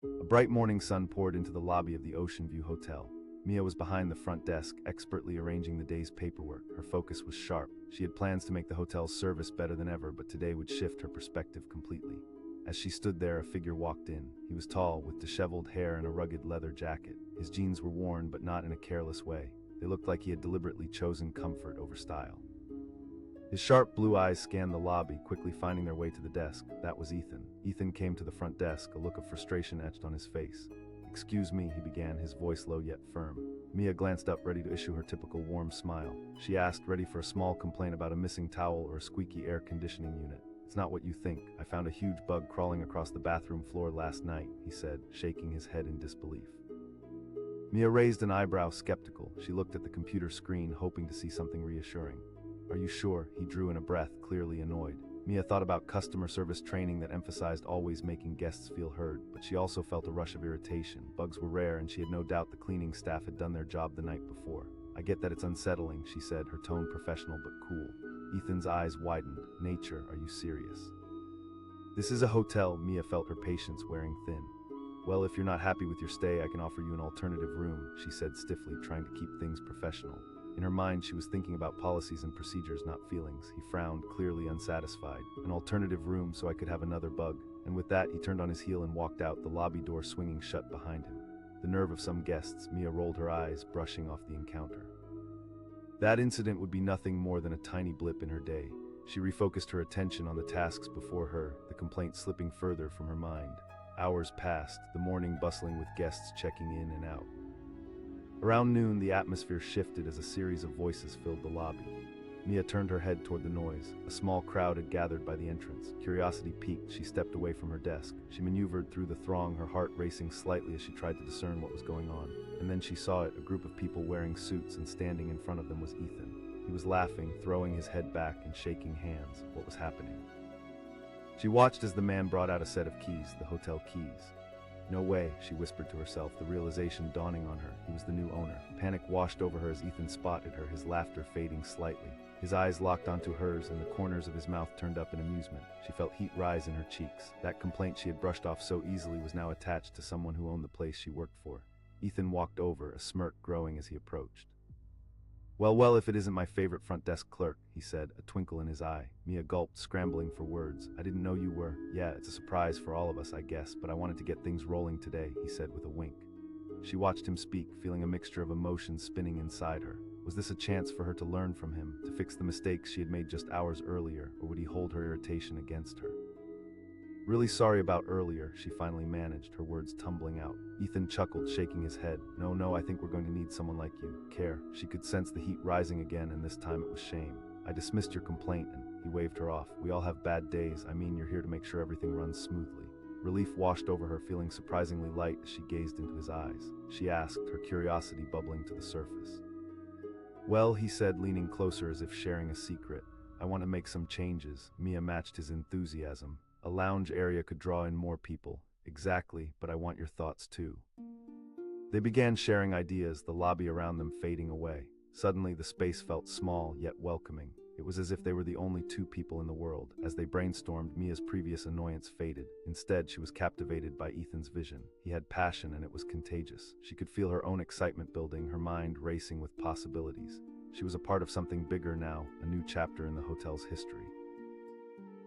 A bright morning sun poured into the lobby of the Oceanview Hotel. Mia was behind the front desk, expertly arranging the day's paperwork. Her focus was sharp. She had plans to make the hotel's service better than ever, but today would shift her perspective completely. As she stood there, a figure walked in. He was tall, with disheveled hair and a rugged leather jacket. His jeans were worn, but not in a careless way. They looked like he had deliberately chosen comfort over style. His sharp blue eyes scanned the lobby, quickly finding their way to the desk. That was Ethan. Ethan came to the front desk, a look of frustration etched on his face. "Excuse me," he began, his voice low yet firm. Mia glanced up, ready to issue her typical warm smile. She asked, ready for a small complaint about a missing towel or a squeaky air conditioning unit. "It's not what you think. I found a huge bug crawling across the bathroom floor last night," he said, shaking his head in disbelief. Mia raised an eyebrow, skeptical. She looked at the computer screen, hoping to see something reassuring. "Are you sure?" He drew in a breath, clearly annoyed. Mia thought about customer service training that emphasized always making guests feel heard, but she also felt a rush of irritation. Bugs were rare, and she had no doubt the cleaning staff had done their job the night before. "I get that it's unsettling," she said, her tone professional but cool. Ethan's eyes widened. "Nature, are you serious?" "This is a hotel," Mia felt her patience wearing thin. "Well, if you're not happy with your stay, I can offer you an alternative room," she said stiffly, trying to keep things professional. In her mind, she was thinking about policies and procedures, not feelings. He frowned, clearly unsatisfied. "An alternative room so I could have another bug." And with that, he turned on his heel and walked out, the lobby door swinging shut behind him. The nerve of some guests, Mia rolled her eyes, brushing off the encounter. That incident would be nothing more than a tiny blip in her day. She refocused her attention on the tasks before her, the complaint slipping further from her mind. Hours passed, the morning bustling with guests checking in and out. Around noon, the atmosphere shifted as a series of voices filled the lobby. Mia turned her head toward the noise. A small crowd had gathered by the entrance. Curiosity piqued, she stepped away from her desk. She maneuvered through the throng, her heart racing slightly as she tried to discern what was going on. And then she saw it, a group of people wearing suits, and standing in front of them was Ethan. He was laughing, throwing his head back and shaking hands. What was happening? She watched as the man brought out a set of keys, the hotel keys. "No way," she whispered to herself, the realization dawning on her. He was the new owner. Panic washed over her as Ethan spotted her, his laughter fading slightly. His eyes locked onto hers, and the corners of his mouth turned up in amusement. She felt heat rise in her cheeks. That complaint she had brushed off so easily was now attached to someone who owned the place she worked for. Ethan walked over, a smirk growing as he approached. Well, if it isn't my favorite front desk clerk," he said, a twinkle in his eye. Mia gulped, scrambling for words. "I didn't know you were." "Yeah, it's a surprise for all of us, I guess, but I wanted to get things rolling today," he said with a wink. She watched him speak, feeling a mixture of emotions spinning inside her. Was this a chance for her to learn from him, to fix the mistakes she had made just hours earlier, or would he hold her irritation against her? "Really sorry about earlier," she finally managed, her words tumbling out. Ethan chuckled, shaking his head. No, I think we're going to need someone like you. Care." She could sense the heat rising again, and this time it was shame. "I dismissed your complaint," and he waved her off. "We all have bad days. I mean, you're here to make sure everything runs smoothly." Relief washed over her, feeling surprisingly light as she gazed into his eyes. She asked, her curiosity bubbling to the surface. "Well," he said, leaning closer as if sharing a secret, "I want to make some changes." Mia matched his enthusiasm. "A lounge area could draw in more people." "Exactly, but I want your thoughts too." They began sharing ideas, the lobby around them fading away. Suddenly, the space felt small, yet welcoming. It was as if they were the only two people in the world. As they brainstormed, Mia's previous annoyance faded. Instead, she was captivated by Ethan's vision. He had passion, and it was contagious. She could feel her own excitement building, her mind racing with possibilities. She was a part of something bigger now, a new chapter in the hotel's history.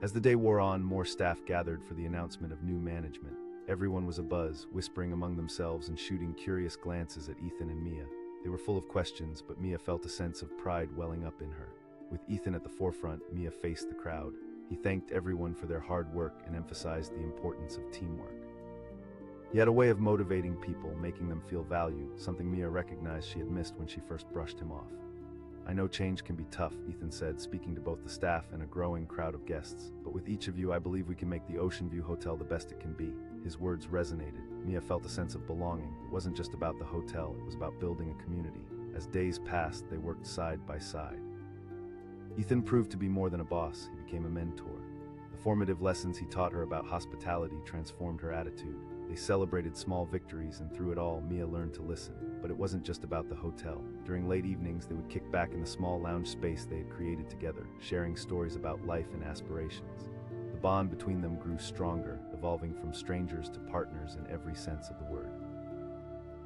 As the day wore on, more staff gathered for the announcement of new management. Everyone was abuzz, whispering among themselves and shooting curious glances at Ethan and Mia. They were full of questions, but Mia felt a sense of pride welling up in her. With Ethan at the forefront, Mia faced the crowd. He thanked everyone for their hard work and emphasized the importance of teamwork. He had a way of motivating people, making them feel valued, something Mia recognized she had missed when she first brushed him off. "I know change can be tough," Ethan said, speaking to both the staff and a growing crowd of guests. "But with each of you, I believe we can make the Oceanview Hotel the best it can be." His words resonated. Mia felt a sense of belonging. It wasn't just about the hotel, it was about building a community. As days passed, they worked side by side. Ethan proved to be more than a boss, he became a mentor. The formative lessons he taught her about hospitality transformed her attitude. They celebrated small victories, and through it all, Mia learned to listen. But it wasn't just about the hotel. During late evenings, they would kick back in the small lounge space they had created together, sharing stories about life and aspirations. The bond between them grew stronger, evolving from strangers to partners in every sense of the word.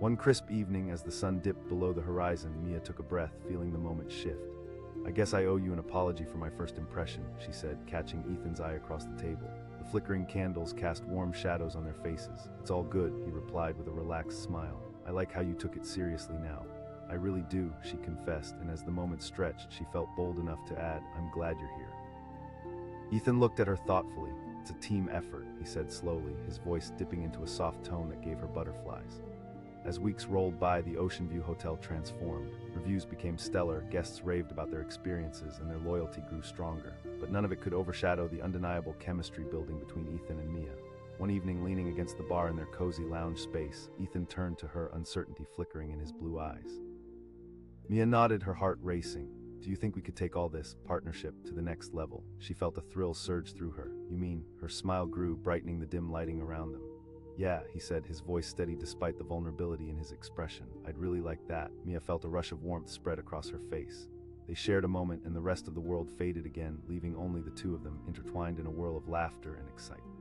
One crisp evening, as the sun dipped below the horizon, Mia took a breath, feeling the moment shift. "I guess I owe you an apology for my first impression," she said, catching Ethan's eye across the table. The flickering candles cast warm shadows on their faces. "It's all good," he replied with a relaxed smile. "I like how you took it seriously now." "I really do," she confessed, and as the moment stretched, she felt bold enough to add, "I'm glad you're here." Ethan looked at her thoughtfully. "It's a team effort," he said slowly, his voice dipping into a soft tone that gave her butterflies. As weeks rolled by, the Oceanview Hotel transformed. Reviews became stellar, guests raved about their experiences, and their loyalty grew stronger. But none of it could overshadow the undeniable chemistry building between Ethan and Mia. One evening, leaning against the bar in their cozy lounge space, Ethan turned to her, uncertainty flickering in his blue eyes. Mia nodded, her heart racing. "Do you think we could take all this partnership to the next level?" She felt a thrill surge through her. "You mean?" Her smile grew, brightening the dim lighting around them. "Yeah," he said, his voice steady despite the vulnerability in his expression. "I'd really like that." Mia felt a rush of warmth spread across her face. They shared a moment, and the rest of the world faded again, leaving only the two of them, intertwined in a whirl of laughter and excitement.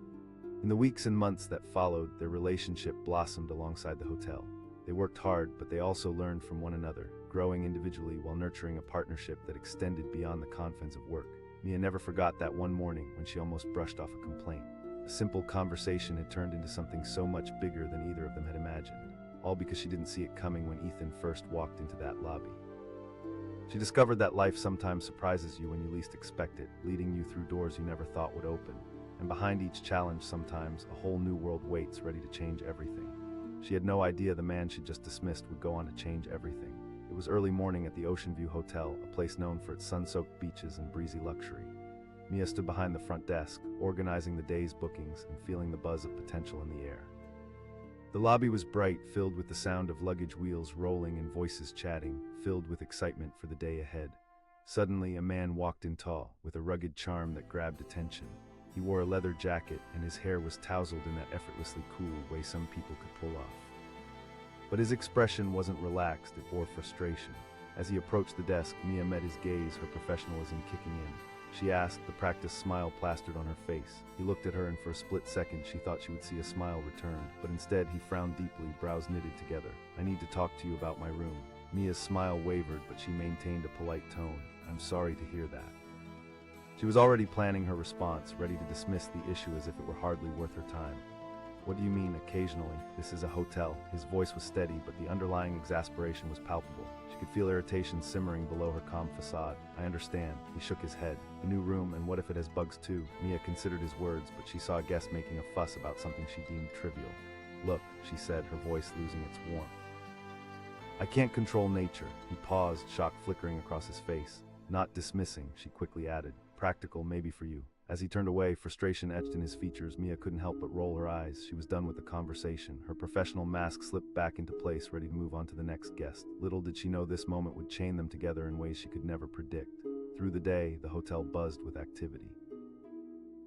In the weeks and months that followed, their relationship blossomed alongside the hotel. They worked hard, but they also learned from one another, growing individually while nurturing a partnership that extended beyond the confines of work. Mia never forgot that one morning when she almost brushed off a complaint. A simple conversation had turned into something so much bigger than either of them had imagined, all because she didn't see it coming when Ethan first walked into that lobby. She discovered that life sometimes surprises you when you least expect it, leading you through doors you never thought would open. And behind each challenge, sometimes a whole new world waits, ready to change everything. She had no idea the man she'd just dismissed would go on to change everything. It was early morning at the Oceanview Hotel, a place known for its sun-soaked beaches and breezy luxury. Mia stood behind the front desk, organizing the day's bookings and feeling the buzz of potential in the air. The lobby was bright, filled with the sound of luggage wheels rolling and voices chatting, filled with excitement for the day ahead. Suddenly, a man walked in tall, with a rugged charm that grabbed attention. He wore a leather jacket, and his hair was tousled in that effortlessly cool way some people could pull off. But his expression wasn't relaxed, it bore frustration. As he approached the desk, Mia met his gaze, her professionalism kicking in. She asked, the practiced smile plastered on her face. He looked at her, and for a split second she thought she would see a smile return, but instead he frowned deeply, brows knitted together. "I need to talk to you about my room." Mia's smile wavered, but she maintained a polite tone. "I'm sorry to hear that." She was already planning her response, ready to dismiss the issue as if it were hardly worth her time. "What do you mean, occasionally? This is a hotel." His voice was steady, but the underlying exasperation was palpable. She could feel irritation simmering below her calm facade. "I understand." He shook his head. "A new room, and what if it has bugs too?" Mia considered his words, but she saw a guest making a fuss about something she deemed trivial. "Look," she said, her voice losing its warmth. "I can't control nature." He paused, shock flickering across his face. "Not dismissing," she quickly added. "Practical, maybe for you." As he turned away, frustration etched in his features, Mia couldn't help but roll her eyes. She was done with the conversation. Her professional mask slipped back into place, ready to move on to the next guest. Little did she know this moment would chain them together in ways she could never predict. Through the day, the hotel buzzed with activity.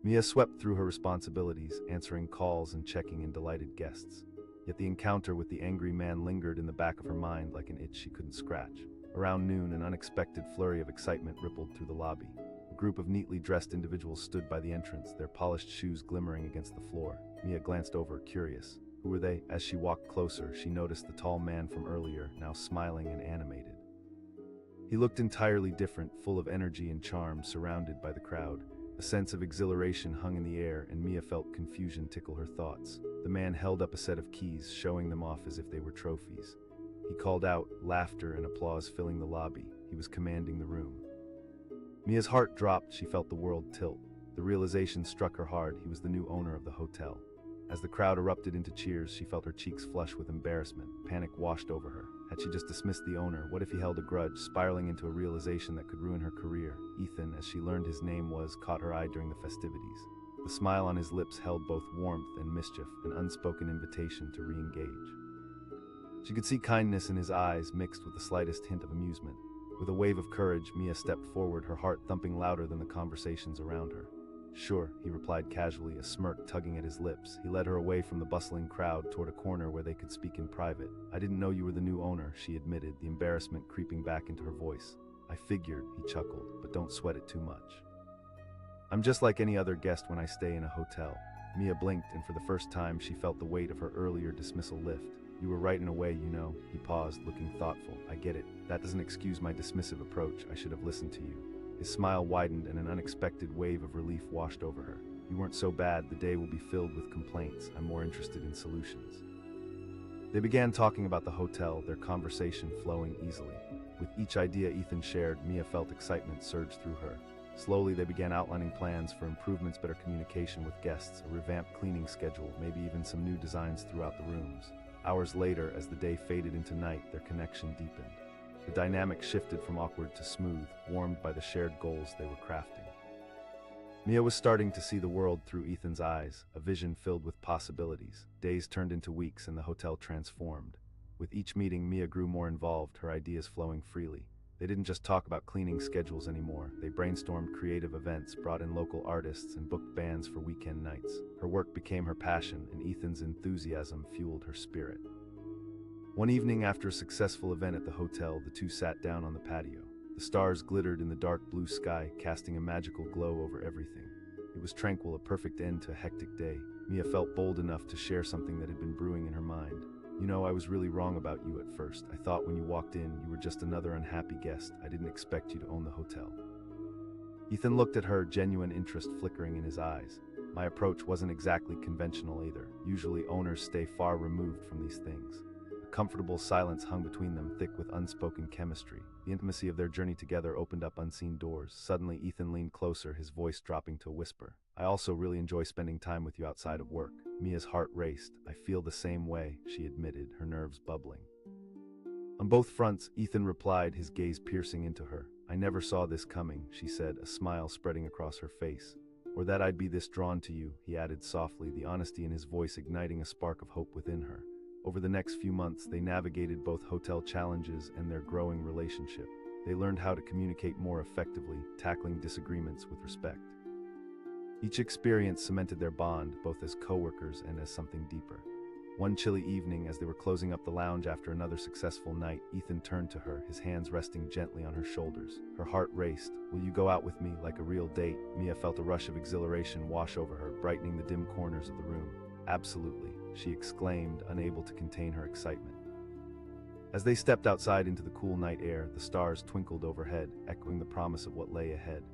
Mia swept through her responsibilities, answering calls and checking in delighted guests. Yet the encounter with the angry man lingered in the back of her mind like an itch she couldn't scratch. Around noon, an unexpected flurry of excitement rippled through the lobby. A group of neatly dressed individuals stood by the entrance, their polished shoes glimmering against the floor. Mia glanced over, curious. Who were they? As she walked closer, she noticed the tall man from earlier, now smiling and animated. He looked entirely different, full of energy and charm, surrounded by the crowd. A sense of exhilaration hung in the air, and Mia felt confusion tickle her thoughts. The man held up a set of keys, showing them off as if they were trophies. He called out, laughter and applause filling the lobby. He was commanding the room. Mia's heart dropped, she felt the world tilt. The realization struck her hard, he was the new owner of the hotel. As the crowd erupted into cheers, she felt her cheeks flush with embarrassment. Panic washed over her. Had she just dismissed the owner? What if he held a grudge, spiraling into a realization that could ruin her career? Ethan, as she learned his name was, caught her eye during the festivities. The smile on his lips held both warmth and mischief, an unspoken invitation to re-engage. She could see kindness in his eyes, mixed with the slightest hint of amusement. With a wave of courage, Mia stepped forward, her heart thumping louder than the conversations around her. "Sure," he replied casually, a smirk tugging at his lips. He led her away from the bustling crowd toward a corner where they could speak in private. "I didn't know you were the new owner," she admitted, the embarrassment creeping back into her voice. "I figured," he chuckled, "but don't sweat it too much." I'm just like any other guest when I stay in a hotel. Mia blinked, and for the first time she felt the weight of her earlier dismissal lift. You were right in a way, you know. He paused, looking thoughtful. I get it. That doesn't excuse my dismissive approach. I should have listened to you. His smile widened and an unexpected wave of relief washed over her. You weren't so bad. The day will be filled with complaints. I'm more interested in solutions. They began talking about the hotel, their conversation flowing easily. With each idea Ethan shared, Mia felt excitement surge through her. Slowly, they began outlining plans for improvements, better communication with guests, a revamped cleaning schedule, maybe even some new designs throughout the rooms. Hours later, as the day faded into night, their connection deepened. The dynamic shifted from awkward to smooth, warmed by the shared goals they were crafting. Mia was starting to see the world through Ethan's eyes, a vision filled with possibilities. Days turned into weeks and the hotel transformed. With each meeting, Mia grew more involved, her ideas flowing freely. They didn't just talk about cleaning schedules anymore. They brainstormed creative events, brought in local artists, and booked bands for weekend nights. Her work became her passion, and Ethan's enthusiasm fueled her spirit. One evening after a successful event at the hotel, the two sat down on the patio. The stars glittered in the dark blue sky, casting a magical glow over everything. It was tranquil, a perfect end to a hectic day. Mia felt bold enough to share something that had been brewing in her mind. You know, I was really wrong about you at first. I thought when you walked in, you were just another unhappy guest. I didn't expect you to own the hotel. Ethan looked at her, genuine interest flickering in his eyes. My approach wasn't exactly conventional either. Usually owners stay far removed from these things. A comfortable silence hung between them, thick with unspoken chemistry. The intimacy of their journey together opened up unseen doors. Suddenly, Ethan leaned closer, his voice dropping to a whisper. I also really enjoy spending time with you outside of work. Mia's heart raced. I feel the same way, she admitted, her nerves bubbling. On both fronts, Ethan replied, his gaze piercing into her. I never saw this coming, she said, a smile spreading across her face. Or that I'd be this drawn to you, he added softly, the honesty in his voice igniting a spark of hope within her. Over the next few months, they navigated both hotel challenges and their growing relationship. They learned how to communicate more effectively, tackling disagreements with respect. Each experience cemented their bond, both as co-workers and as something deeper. One chilly evening, as they were closing up the lounge after another successful night, Ethan turned to her, his hands resting gently on her shoulders. Her heart raced. Will you go out with me, like a real date? Mia felt a rush of exhilaration wash over her, brightening the dim corners of the room. Absolutely, she exclaimed, unable to contain her excitement. As they stepped outside into the cool night air, the stars twinkled overhead, echoing the promise of what lay ahead.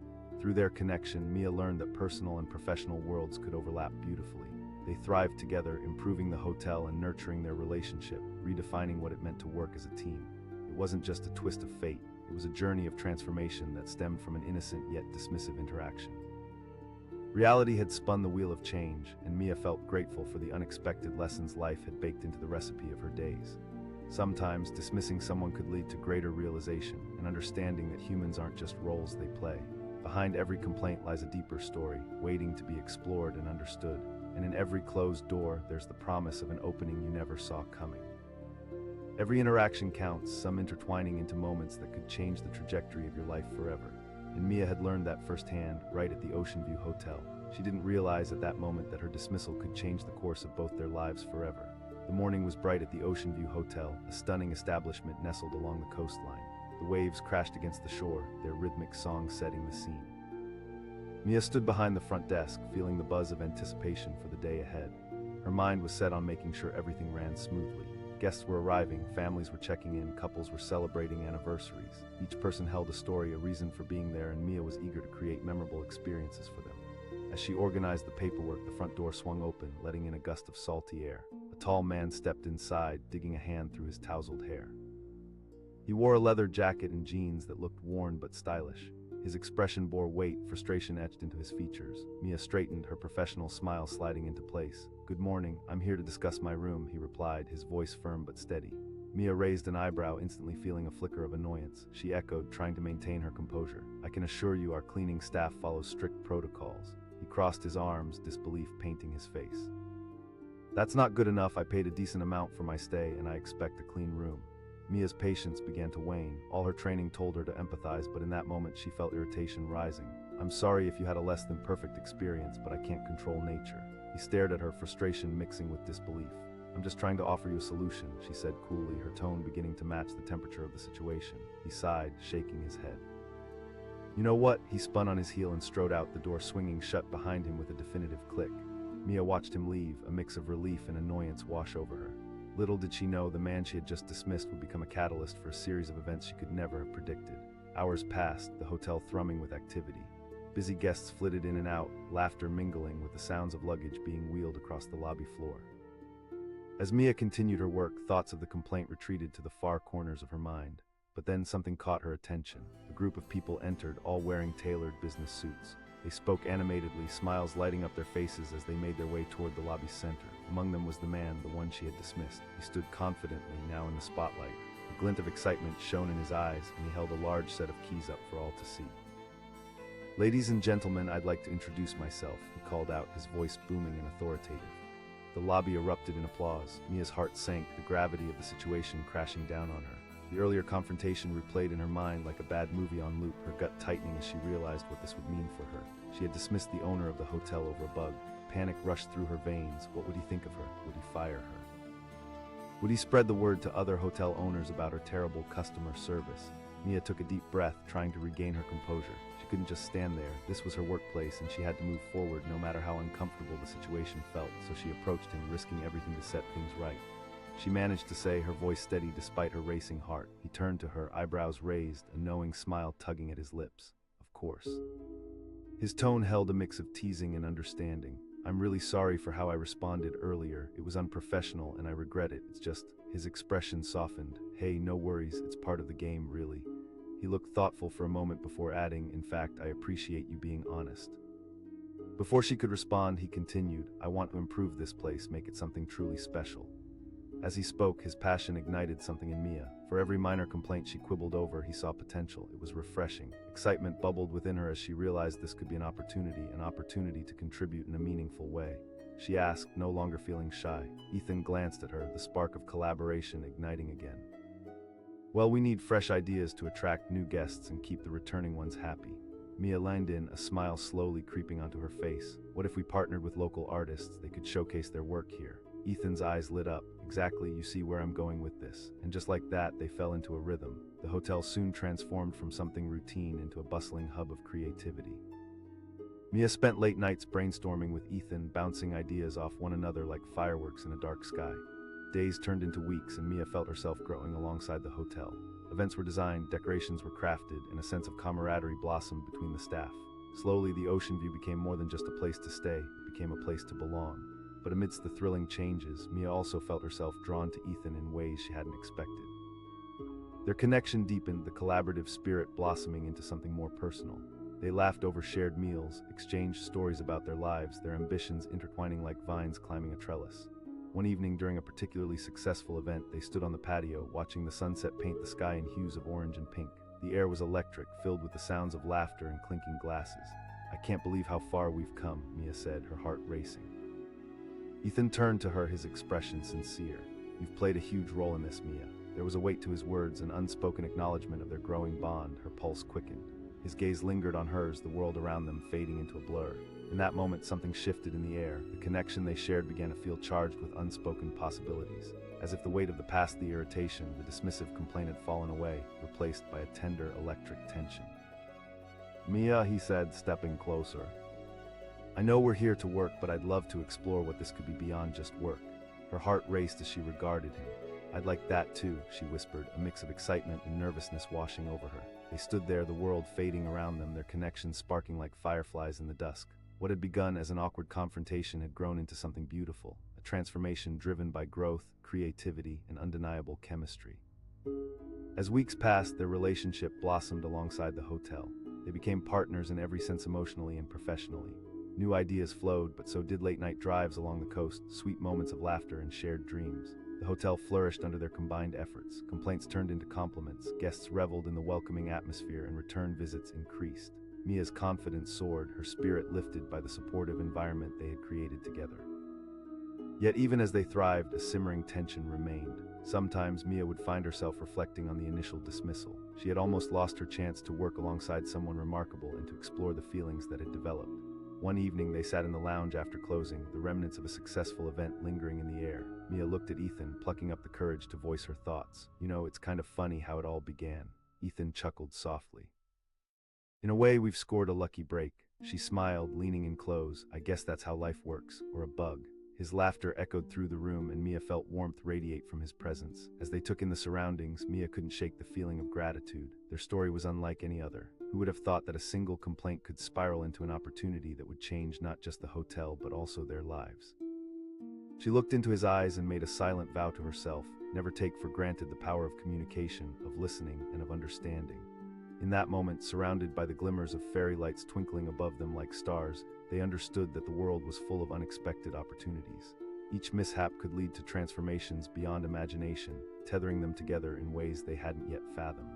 Through their connection, Mia learned that personal and professional worlds could overlap beautifully. They thrived together, improving the hotel and nurturing their relationship, redefining what it meant to work as a team. It wasn't just a twist of fate, it was a journey of transformation that stemmed from an innocent yet dismissive interaction. Reality had spun the wheel of change, and Mia felt grateful for the unexpected lessons life had baked into the recipe of her days. Sometimes, dismissing someone could lead to greater realization, and understanding that humans aren't just roles they play. Behind every complaint lies a deeper story, waiting to be explored and understood. And in every closed door, there's the promise of an opening you never saw coming. Every interaction counts, some intertwining into moments that could change the trajectory of your life forever. And Mia had learned that firsthand, right at the Oceanview Hotel. She didn't realize at that moment that her dismissal could change the course of both their lives forever. The morning was bright at the Oceanview Hotel, a stunning establishment nestled along the coastline. The waves crashed against the shore, their rhythmic song setting the scene. Mia stood behind the front desk, feeling the buzz of anticipation for the day ahead. Her mind was set on making sure everything ran smoothly. Guests were arriving, families were checking in, couples were celebrating anniversaries. Each person held a story, a reason for being there, and Mia was eager to create memorable experiences for them. As she organized the paperwork, the front door swung open, letting in a gust of salty air. A tall man stepped inside, digging a hand through his tousled hair. He wore a leather jacket and jeans that looked worn but stylish. His expression bore weight, frustration etched into his features. Mia straightened, her professional smile sliding into place. Good morning, I'm here to discuss my room, he replied, his voice firm but steady. Mia raised an eyebrow, instantly feeling a flicker of annoyance. She echoed, trying to maintain her composure. I can assure you our cleaning staff follows strict protocols. He crossed his arms, disbelief painting his face. That's not good enough. I paid a decent amount for my stay, and I expect a clean room. Mia's patience began to wane. All her training told her to empathize, but in that moment she felt irritation rising. I'm sorry if you had a less than perfect experience, but I can't control nature. He stared at her, frustration mixing with disbelief. I'm just trying to offer you a solution, she said coolly, her tone beginning to match the temperature of the situation. He sighed, shaking his head. You know what? He spun on his heel and strode out, the door swinging shut behind him with a definitive click. Mia watched him leave, a mix of relief and annoyance wash over her. Little did she know the man she had just dismissed would become a catalyst for a series of events she could never have predicted. Hours passed, the hotel thrumming with activity. Busy guests flitted in and out, laughter mingling with the sounds of luggage being wheeled across the lobby floor. As Mia continued her work, thoughts of the complaint retreated to the far corners of her mind. But then something caught her attention. A group of people entered, all wearing tailored business suits. They spoke animatedly, smiles lighting up their faces as they made their way toward the lobby's center. Among them was the man, the one she had dismissed. He stood confidently, now in the spotlight. A glint of excitement shone in his eyes, and he held a large set of keys up for all to see. "Ladies and gentlemen, I'd like to introduce myself," he called out, his voice booming and authoritative. The lobby erupted in applause. Mia's heart sank, the gravity of the situation crashing down on her. The earlier confrontation replayed in her mind like a bad movie on loop, her gut tightening as she realized what this would mean for her. She had dismissed the owner of the hotel over a bug. Panic rushed through her veins. What would he think of her? Would he fire her? Would he spread the word to other hotel owners about her terrible customer service? Mia took a deep breath, trying to regain her composure. She couldn't just stand there. This was her workplace, and she had to move forward no matter how uncomfortable the situation felt, so she approached him, risking everything to set things right. She managed to say, her voice steady despite her racing heart. He turned to her, eyebrows raised, a knowing smile tugging at his lips. Of course. His tone held a mix of teasing and understanding. "I'm really sorry for how I responded earlier. It was unprofessional and I regret it. It's just..." His expression softened. "Hey, no worries. It's part of the game, really." He looked thoughtful for a moment before adding, "In fact, I appreciate you being honest." Before she could respond, he continued, "I want to improve this place, make it something truly special." As he spoke, his passion ignited something in Mia. For every minor complaint she quibbled over, he saw potential. It was refreshing. Excitement bubbled within her as she realized this could be an opportunity to contribute in a meaningful way. She asked, no longer feeling shy. Ethan glanced at her, the spark of collaboration igniting again. "Well, we need fresh ideas to attract new guests and keep the returning ones happy." Mia leaned in, a smile slowly creeping onto her face. "What if we partnered with local artists? They could showcase their work here." Ethan's eyes lit up. "Exactly, you see where I'm going with this." And just like that, they fell into a rhythm. The hotel soon transformed from something routine into a bustling hub of creativity. Mia spent late nights brainstorming with Ethan, bouncing ideas off one another like fireworks in a dark sky. Days turned into weeks, and Mia felt herself growing alongside the hotel. Events were designed, decorations were crafted, and a sense of camaraderie blossomed between the staff. Slowly, the Oceanview became more than just a place to stay. It became a place to belong. But amidst the thrilling changes, Mia also felt herself drawn to Ethan in ways she hadn't expected. Their connection deepened, the collaborative spirit blossoming into something more personal. They laughed over shared meals, exchanged stories about their lives, their ambitions intertwining like vines climbing a trellis. One evening during a particularly successful event, they stood on the patio, watching the sunset paint the sky in hues of orange and pink. The air was electric, filled with the sounds of laughter and clinking glasses. "I can't believe how far we've come," Mia said, her heart racing. Ethan turned to her, his expression sincere. "You've played a huge role in this, Mia." There was a weight to his words, an unspoken acknowledgement of their growing bond. Her pulse quickened. His gaze lingered on hers, the world around them fading into a blur. In that moment, something shifted in the air. The connection they shared began to feel charged with unspoken possibilities. As if the weight of the past, the irritation, the dismissive complaint had fallen away, replaced by a tender, electric tension. "Mia," he said, stepping closer. "I know we're here to work, but I'd love to explore what this could be beyond just work." Her heart raced as she regarded him. "I'd like that too," she whispered, a mix of excitement and nervousness washing over her. They stood there, the world fading around them, their connection sparking like fireflies in the dusk. What had begun as an awkward confrontation had grown into something beautiful, a transformation driven by growth, creativity, and undeniable chemistry. As weeks passed, their relationship blossomed alongside the hotel. They became partners in every sense, emotionally and professionally. New ideas flowed, but so did late-night drives along the coast, sweet moments of laughter and shared dreams. The hotel flourished under their combined efforts. Complaints turned into compliments, guests reveled in the welcoming atmosphere, and return visits increased. Mia's confidence soared, her spirit lifted by the supportive environment they had created together. Yet even as they thrived, a simmering tension remained. Sometimes Mia would find herself reflecting on the initial dismissal. She had almost lost her chance to work alongside someone remarkable and to explore the feelings that had developed. One evening, they sat in the lounge after closing, the remnants of a successful event lingering in the air. Mia looked at Ethan, plucking up the courage to voice her thoughts. "You know, it's kind of funny how it all began." Ethan chuckled softly. In a way, we've scored a lucky break. She smiled, leaning in close. I guess that's how life works, or a bug. His laughter echoed through the room, and Mia felt warmth radiate from his presence. As they took in the surroundings, Mia couldn't shake the feeling of gratitude. Their story was unlike any other. Who would have thought that a single complaint could spiral into an opportunity that would change not just the hotel, but also their lives? She looked into his eyes and made a silent vow to herself, never take for granted the power of communication, of listening, and of understanding. In that moment, surrounded by the glimmers of fairy lights twinkling above them like stars, they understood that the world was full of unexpected opportunities. Each mishap could lead to transformations beyond imagination, tethering them together in ways they hadn't yet fathomed.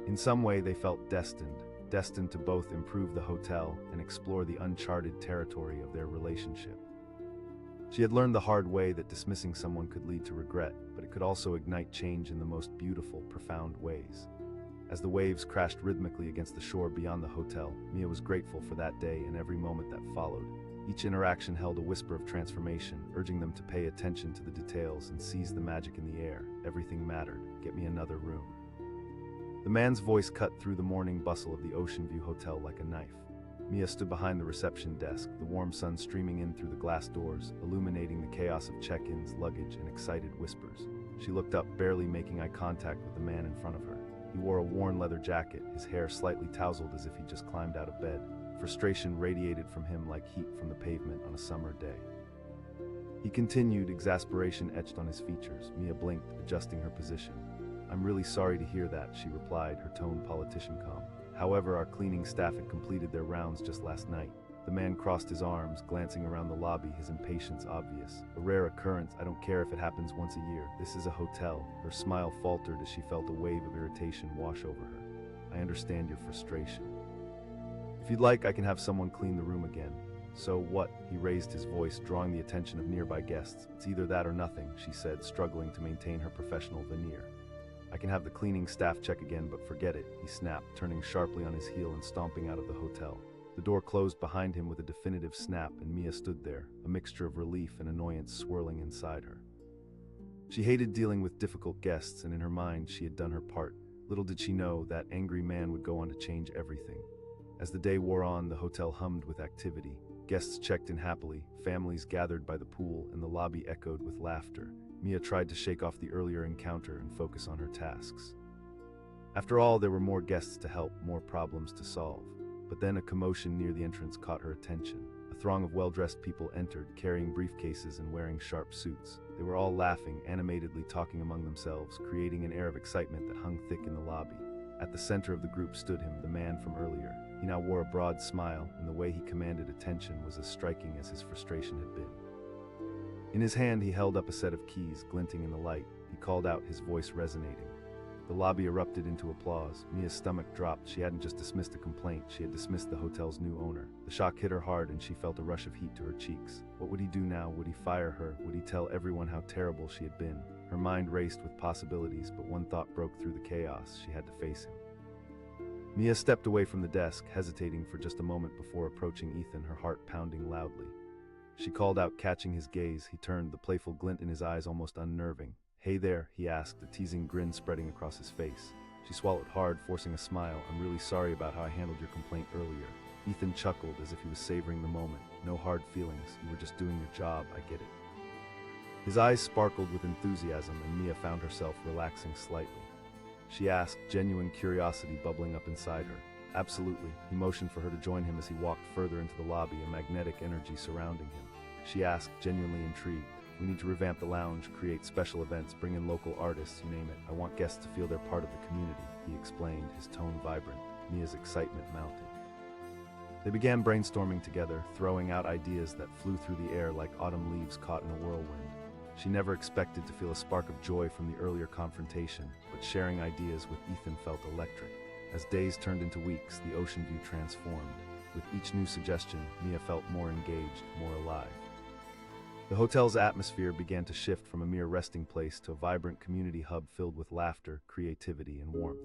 In some way, they felt destined to both improve the hotel and explore the uncharted territory of their relationship. She had learned the hard way that dismissing someone could lead to regret, but it could also ignite change in the most beautiful, profound ways. As the waves crashed rhythmically against the shore beyond the hotel, Mia was grateful for that day and every moment that followed. Each interaction held a whisper of transformation, urging them to pay attention to the details and seize the magic in the air. Everything mattered. Get me another room. The man's voice cut through the morning bustle of the Oceanview Hotel like a knife. Mia stood behind the reception desk, the warm sun streaming in through the glass doors, illuminating the chaos of check-ins, luggage, and excited whispers. She looked up, barely making eye contact with the man in front of her. He wore a worn leather jacket, his hair slightly tousled as if he'd just climbed out of bed. Frustration radiated from him like heat from the pavement on a summer day. He continued, exasperation etched on his features. Mia blinked, adjusting her position. I'm really sorry to hear that, she replied, her tone politician calm. However, our cleaning staff had completed their rounds just last night. The man crossed his arms, glancing around the lobby, his impatience obvious. A rare occurrence, I don't care if it happens once a year. This is a hotel. Her smile faltered as she felt a wave of irritation wash over her. I understand your frustration. If you'd like, I can have someone clean the room again. So what? He raised his voice, drawing the attention of nearby guests. It's either that or nothing, she said, struggling to maintain her professional veneer. I can have the cleaning staff check again, but forget it, he snapped, turning sharply on his heel and stomping out of the hotel. The door closed behind him with a definitive snap, and Mia stood there, a mixture of relief and annoyance swirling inside her. She hated dealing with difficult guests, and in her mind she had done her part. Little did she know that angry man would go on to change everything. As the day wore on, the hotel hummed with activity. Guests checked in happily, families gathered by the pool, and the lobby echoed with laughter. Mia tried to shake off the earlier encounter and focus on her tasks. After all, there were more guests to help, more problems to solve. But then a commotion near the entrance caught her attention. A throng of well-dressed people entered, carrying briefcases and wearing sharp suits. They were all laughing, animatedly talking among themselves, creating an air of excitement that hung thick in the lobby. At the center of the group stood him, the man from earlier. He now wore a broad smile, and the way he commanded attention was as striking as his frustration had been. In his hand, he held up a set of keys, glinting in the light. He called out, his voice resonating. The lobby erupted into applause. Mia's stomach dropped. She hadn't just dismissed a complaint, she had dismissed the hotel's new owner. The shock hit her hard, and she felt a rush of heat to her cheeks. What would he do now? Would he fire her? Would he tell everyone how terrible she had been? Her mind raced with possibilities, but one thought broke through the chaos. She had to face him. Mia stepped away from the desk, hesitating for just a moment before approaching Ethan, her heart pounding loudly. She called out, catching his gaze. He turned, the playful glint in his eyes almost unnerving. Hey there, he asked, a teasing grin spreading across his face. She swallowed hard, forcing a smile. I'm really sorry about how I handled your complaint earlier. Ethan chuckled as if he was savoring the moment. No hard feelings, you were just doing your job, I get it. His eyes sparkled with enthusiasm, and Mia found herself relaxing slightly. She asked, genuine curiosity bubbling up inside her. Absolutely. He motioned for her to join him as he walked further into the lobby, a magnetic energy surrounding him. She asked, genuinely intrigued. We need to revamp the lounge, create special events, bring in local artists, you name it. I want guests to feel they're part of the community, he explained, his tone vibrant. Mia's excitement mounted. They began brainstorming together, throwing out ideas that flew through the air like autumn leaves caught in a whirlwind. She never expected to feel a spark of joy from the earlier confrontation, but sharing ideas with Ethan felt electric. As days turned into weeks, the Oceanview transformed. With each new suggestion, Mia felt more engaged, more alive. The hotel's atmosphere began to shift from a mere resting place to a vibrant community hub filled with laughter, creativity, and warmth.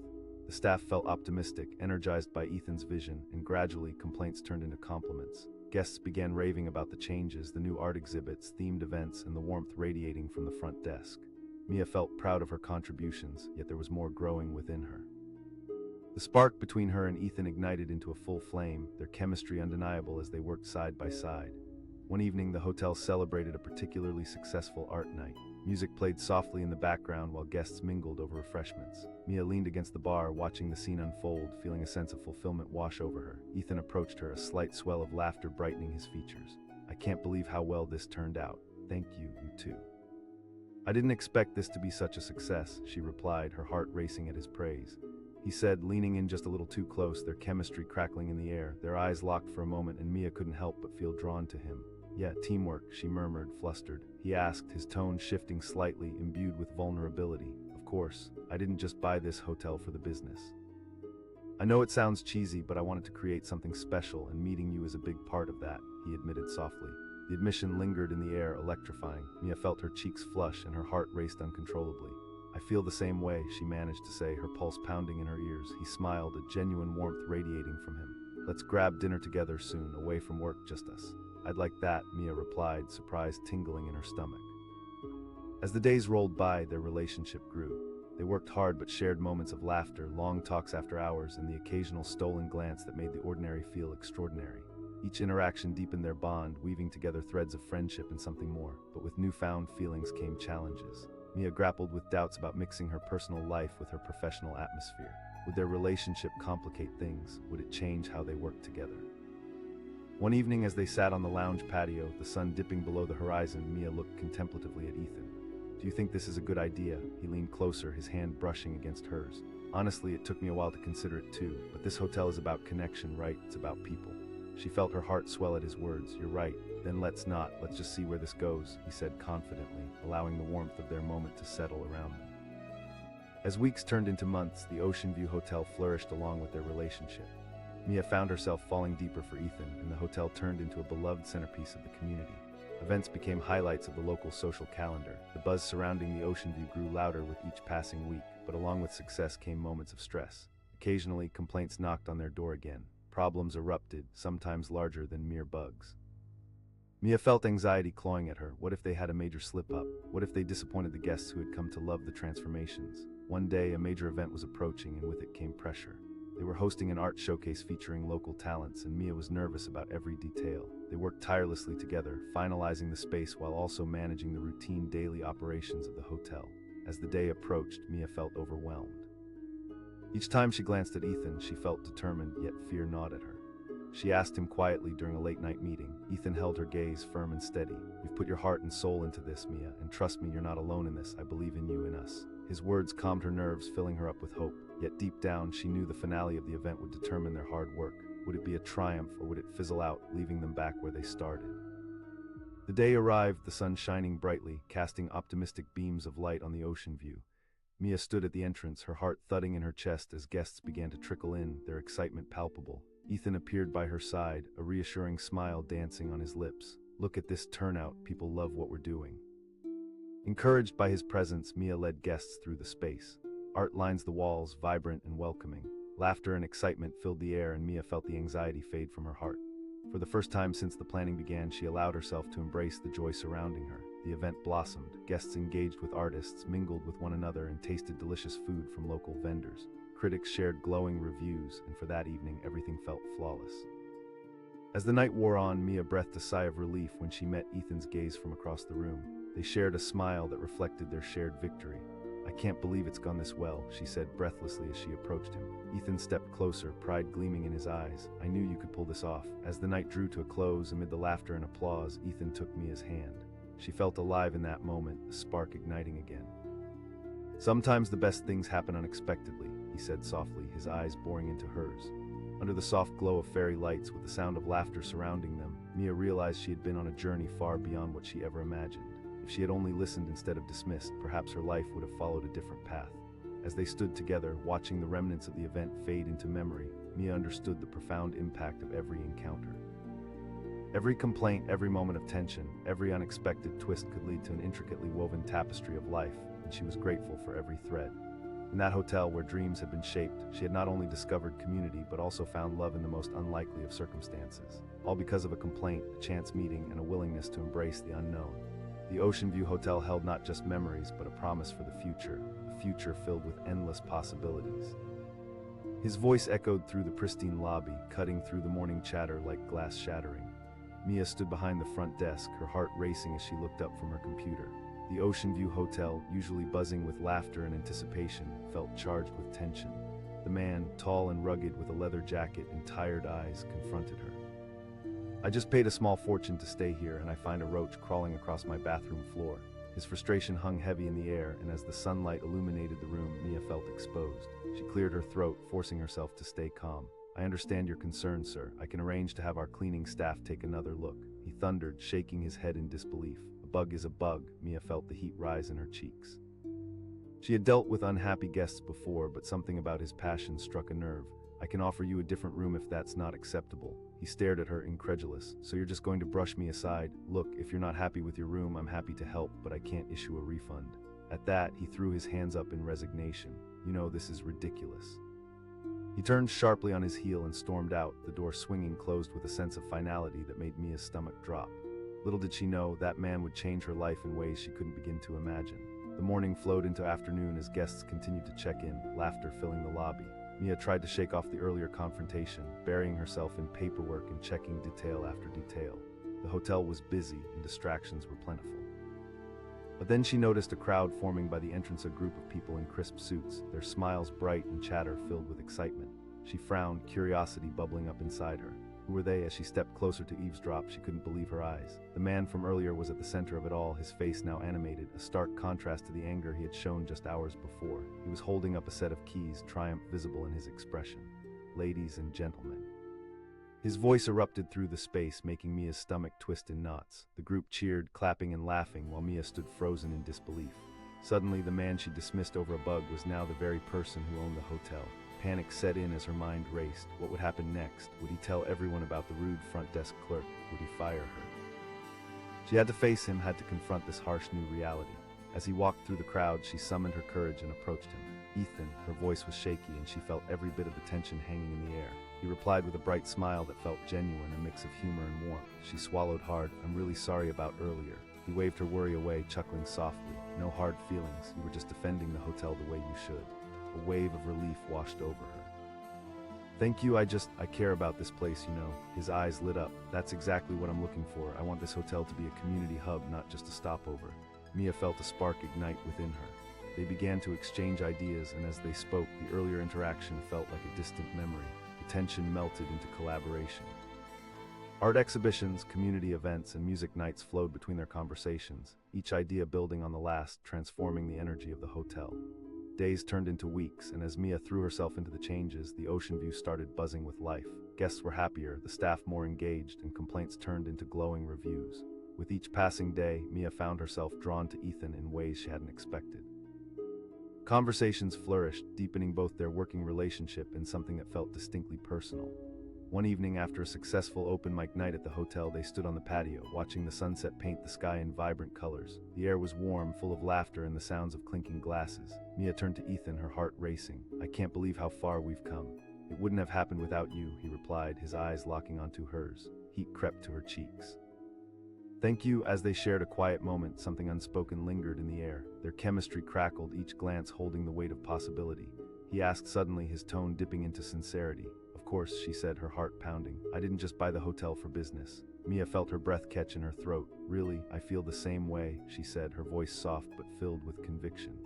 The staff felt optimistic, energized by Ethan's vision, and gradually complaints turned into compliments. Guests began raving about the changes, the new art exhibits, themed events, and the warmth radiating from the front desk. Mia felt proud of her contributions, yet there was more growing within her. The spark between her and Ethan ignited into a full flame, their chemistry undeniable as they worked side by side. One evening, the hotel celebrated a particularly successful art night. Music played softly in the background while guests mingled over refreshments. Mia leaned against the bar, watching the scene unfold, feeling a sense of fulfillment wash over her. Ethan approached her, a slight swell of laughter brightening his features. "I can't believe how well this turned out. Thank you, you too." "I didn't expect this to be such a success," she replied, her heart racing at his praise. He said, leaning in just a little too close, their chemistry crackling in the air. Their eyes locked for a moment, and Mia couldn't help but feel drawn to him. "Yeah, teamwork," she murmured, flustered. He asked, his tone shifting slightly, imbued with vulnerability. "Of course, I didn't just buy this hotel for the business. I know it sounds cheesy, but I wanted to create something special, and meeting you is a big part of that," he admitted softly. The admission lingered in the air, electrifying. Mia felt her cheeks flush and her heart raced uncontrollably. "I feel the same way," she managed to say, her pulse pounding in her ears. He smiled, a genuine warmth radiating from him. "Let's grab dinner together soon, away from work, just us." "I'd like that," Mia replied, surprise tingling in her stomach. As the days rolled by, their relationship grew. They worked hard but shared moments of laughter, long talks after hours, and the occasional stolen glance that made the ordinary feel extraordinary. Each interaction deepened their bond, weaving together threads of friendship and something more. But with newfound feelings came challenges. Mia grappled with doubts about mixing her personal life with her professional atmosphere. Would their relationship complicate things? Would it change how they worked together? One evening, as they sat on the lounge patio, the sun dipping below the horizon, Mia looked contemplatively at Ethan. "Do you think this is a good idea?" He leaned closer, his hand brushing against hers. "Honestly, it took me a while to consider it too, but this hotel is about connection, right? It's about people." She felt her heart swell at his words. "You're right. Then let's just see where this goes," he said confidently, allowing the warmth of their moment to settle around them. As weeks turned into months, the Oceanview Hotel flourished along with their relationship. Mia found herself falling deeper for Ethan, and the hotel turned into a beloved centerpiece of the community. Events became highlights of the local social calendar. The buzz surrounding the Oceanview grew louder with each passing week, but along with success came moments of stress. Occasionally, complaints knocked on their door again. Problems erupted, sometimes larger than mere bugs. Mia felt anxiety clawing at her. What if they had a major slip-up? What if they disappointed the guests who had come to love the transformations? One day, a major event was approaching, and with it came pressure. They were hosting an art showcase featuring local talents, and Mia was nervous about every detail. They worked tirelessly together, finalizing the space while also managing the routine daily operations of the hotel. As the day approached, Mia felt overwhelmed. Each time she glanced at Ethan, she felt determined, yet fear gnawed at her. She asked him quietly during a late-night meeting. Ethan held her gaze firm and steady. "You've put your heart and soul into this, Mia, and trust me, you're not alone in this. I believe in you and us." His words calmed her nerves, filling her up with hope. Yet deep down, she knew the finale of the event would determine their hard work. Would it be a triumph, or would it fizzle out, leaving them back where they started? The day arrived, the sun shining brightly, casting optimistic beams of light on the ocean view. Mia stood at the entrance, her heart thudding in her chest as guests began to trickle in, their excitement palpable. Ethan appeared by her side, a reassuring smile dancing on his lips. "Look at this turnout, people love what we're doing." Encouraged by his presence, Mia led guests through the space. Art lines the walls, vibrant and welcoming. Laughter and excitement filled the air, and Mia felt the anxiety fade from her heart. For the first time since the planning began, she allowed herself to embrace the joy surrounding her. The event blossomed. Guests engaged with artists, mingled with one another, and tasted delicious food from local vendors. Critics shared glowing reviews, and for that evening, everything felt flawless. As the night wore on, Mia breathed a sigh of relief when she met Ethan's gaze from across the room. They shared a smile that reflected their shared victory. "I can't believe it's gone this well," she said breathlessly as she approached him. Ethan stepped closer, pride gleaming in his eyes. "I knew you could pull this off." As the night drew to a close, amid the laughter and applause, Ethan took Mia's hand. She felt alive in that moment, a spark igniting again. "Sometimes the best things happen unexpectedly," he said softly, his eyes boring into hers. Under the soft glow of fairy lights, with the sound of laughter surrounding them, Mia realized she had been on a journey far beyond what she ever imagined. If she had only listened instead of dismissed, perhaps her life would have followed a different path. As they stood together, watching the remnants of the event fade into memory, Mia understood the profound impact of every encounter. Every complaint, every moment of tension, every unexpected twist could lead to an intricately woven tapestry of life, and she was grateful for every thread. In that hotel where dreams had been shaped, she had not only discovered community but also found love in the most unlikely of circumstances. All because of a complaint, a chance meeting, and a willingness to embrace the unknown. The Oceanview Hotel held not just memories but a promise for the future, a future filled with endless possibilities. His voice echoed through the pristine lobby, cutting through the morning chatter like glass shattering. Mia stood behind the front desk, her heart racing as she looked up from her computer. The Oceanview Hotel, usually buzzing with laughter and anticipation, felt charged with tension. The man, tall and rugged with a leather jacket and tired eyes, confronted her. "I just paid a small fortune to stay here, and I find a roach crawling across my bathroom floor." His frustration hung heavy in the air, and as the sunlight illuminated the room, Mia felt exposed. She cleared her throat, forcing herself to stay calm. "I understand your concern, sir. I can arrange to have our cleaning staff take another look," he thundered, shaking his head in disbelief. "A bug is a bug." Mia felt the heat rise in her cheeks. She had dealt with unhappy guests before, but something about his passion struck a nerve. "I can offer you a different room if that's not acceptable." He stared at her, incredulous. "So you're just going to brush me aside? Look, if you're not happy with your room, I'm happy to help, but I can't issue a refund." At that, he threw his hands up in resignation. "You know, this is ridiculous." He turned sharply on his heel and stormed out, the door swinging closed with a sense of finality that made Mia's stomach drop. Little did she know that man would change her life in ways she couldn't begin to imagine. The morning flowed into afternoon as guests continued to check in, laughter filling the lobby. Mia tried to shake off the earlier confrontation, burying herself in paperwork and checking detail after detail. The hotel was busy and distractions were plentiful. But then she noticed a crowd forming by the entrance, a group of people in crisp suits, their smiles bright and chatter filled with excitement. She frowned, curiosity bubbling up inside her. Who were they? As she stepped closer to eavesdrop, she couldn't believe her eyes. The man from earlier was at the center of it all, his face now animated, a stark contrast to the anger he had shown just hours before. He was holding up a set of keys, triumph visible in his expression. "Ladies and gentlemen." His voice erupted through the space, making Mia's stomach twist in knots. The group cheered, clapping and laughing, while Mia stood frozen in disbelief. Suddenly, the man she dismissed over a bug was now the very person who owned the hotel. Panic set in as her mind raced. What would happen next? Would he tell everyone about the rude front desk clerk? Would he fire her? She had to face him, had to confront this harsh new reality. As he walked through the crowd, she summoned her courage and approached him. "Ethan," her voice was shaky and she felt every bit of the tension hanging in the air. He replied with a bright smile that felt genuine, a mix of humor and warmth. She swallowed hard. "I'm really sorry about earlier." He waved her worry away, chuckling softly. "No hard feelings. You were just defending the hotel the way you should." A wave of relief washed over her. "Thank you, I care about this place, you know." His eyes lit up. "That's exactly what I'm looking for. I want this hotel to be a community hub, not just a stopover." Mia felt a spark ignite within her. They began to exchange ideas, and as they spoke, the earlier interaction felt like a distant memory. The tension melted into collaboration. Art exhibitions, community events, and music nights flowed between their conversations, each idea building on the last, transforming the energy of the hotel. Days turned into weeks, and as Mia threw herself into the changes, the Oceanview started buzzing with life. Guests were happier, the staff more engaged, and complaints turned into glowing reviews. With each passing day, Mia found herself drawn to Ethan in ways she hadn't expected. Conversations flourished, deepening both their working relationship and something that felt distinctly personal. One evening, after a successful open mic night at the hotel, they stood on the patio, watching the sunset paint the sky in vibrant colors. The air was warm, full of laughter and the sounds of clinking glasses. Mia turned to Ethan, her heart racing. "I can't believe how far we've come." "It wouldn't have happened without you," he replied, his eyes locking onto hers. Heat crept to her cheeks. "Thank you." As they shared a quiet moment, something unspoken lingered in the air. Their chemistry crackled, each glance holding the weight of possibility. He asked suddenly, his tone dipping into sincerity. "Of course," she said, her heart pounding. "I didn't just buy the hotel for business." Mia felt her breath catch in her throat. "Really, I feel the same way," she said, her voice soft but filled with conviction.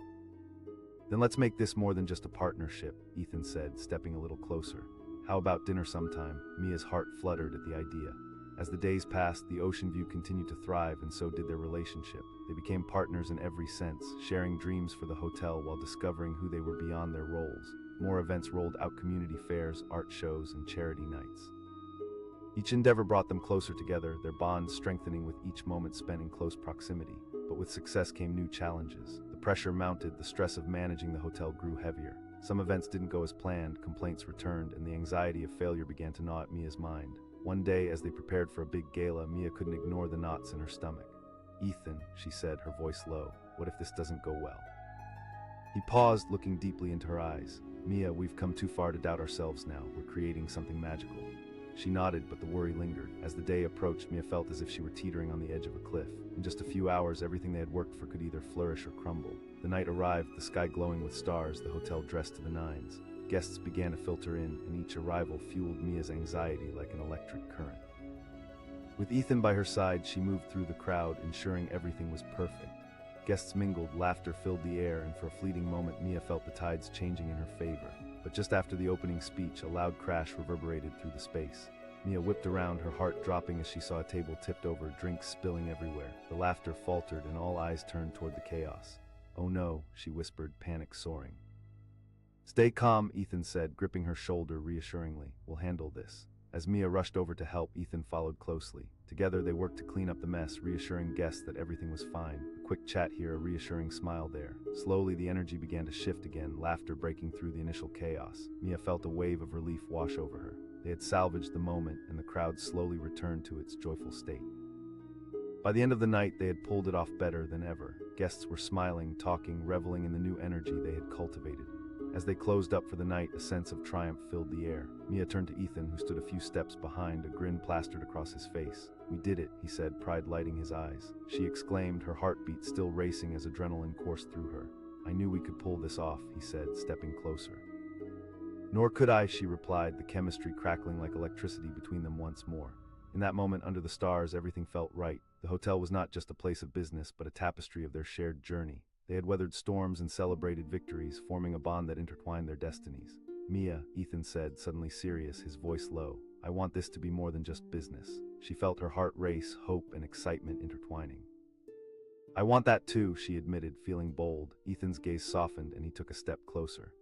"Then let's make this more than just a partnership," Ethan said, stepping a little closer. "How about dinner sometime?" Mia's heart fluttered at the idea. As the days passed, the Oceanview continued to thrive, and so did their relationship. They became partners in every sense, sharing dreams for the hotel while discovering who they were beyond their roles. More events rolled out: community fairs, art shows, and charity nights. Each endeavor brought them closer together, their bond strengthening with each moment spent in close proximity. But with success came new challenges. The pressure mounted, the stress of managing the hotel grew heavier. Some events didn't go as planned, complaints returned, and the anxiety of failure began to gnaw at Mia's mind. One day, as they prepared for a big gala, Mia couldn't ignore the knots in her stomach. "Ethan," she said, her voice low, "what if this doesn't go well?" He paused, looking deeply into her eyes. "Mia, we've come too far to doubt ourselves now. We're creating something magical." She nodded, but the worry lingered. As the day approached, Mia felt as if she were teetering on the edge of a cliff. In just a few hours, everything they had worked for could either flourish or crumble. The night arrived, the sky glowing with stars, the hotel dressed to the nines. Guests began to filter in, and each arrival fueled Mia's anxiety like an electric current. With Ethan by her side, she moved through the crowd, ensuring everything was perfect. Guests mingled, laughter filled the air, and for a fleeting moment Mia felt the tides changing in her favor. But just after the opening speech, a loud crash reverberated through the space. Mia whipped around, her heart dropping as she saw a table tipped over, drinks spilling everywhere. The laughter faltered, and all eyes turned toward the chaos. "Oh no," she whispered, panic soaring. "Stay calm," Ethan said, gripping her shoulder reassuringly. "We'll handle this." As Mia rushed over to help, Ethan followed closely. Together they worked to clean up the mess, reassuring guests that everything was fine. A quick chat here, a reassuring smile there. Slowly the energy began to shift again, laughter breaking through the initial chaos. Mia felt a wave of relief wash over her. They had salvaged the moment, and the crowd slowly returned to its joyful state. By the end of the night, they had pulled it off better than ever. Guests were smiling, talking, reveling in the new energy they had cultivated. As they closed up for the night, a sense of triumph filled the air. Mia turned to Ethan, who stood a few steps behind, a grin plastered across his face. "We did it," he said, pride lighting his eyes. She exclaimed, her heartbeat still racing as adrenaline coursed through her. "I knew we could pull this off," he said, stepping closer. "Nor could I," she replied, the chemistry crackling like electricity between them once more. In that moment, under the stars, everything felt right. The hotel was not just a place of business, but a tapestry of their shared journey. They had weathered storms and celebrated victories, forming a bond that intertwined their destinies. "Mia," Ethan said, suddenly serious, his voice low, "I want this to be more than just business." She felt her heart race, hope and excitement intertwining. "I want that too," she admitted, feeling bold. Ethan's gaze softened and he took a step closer.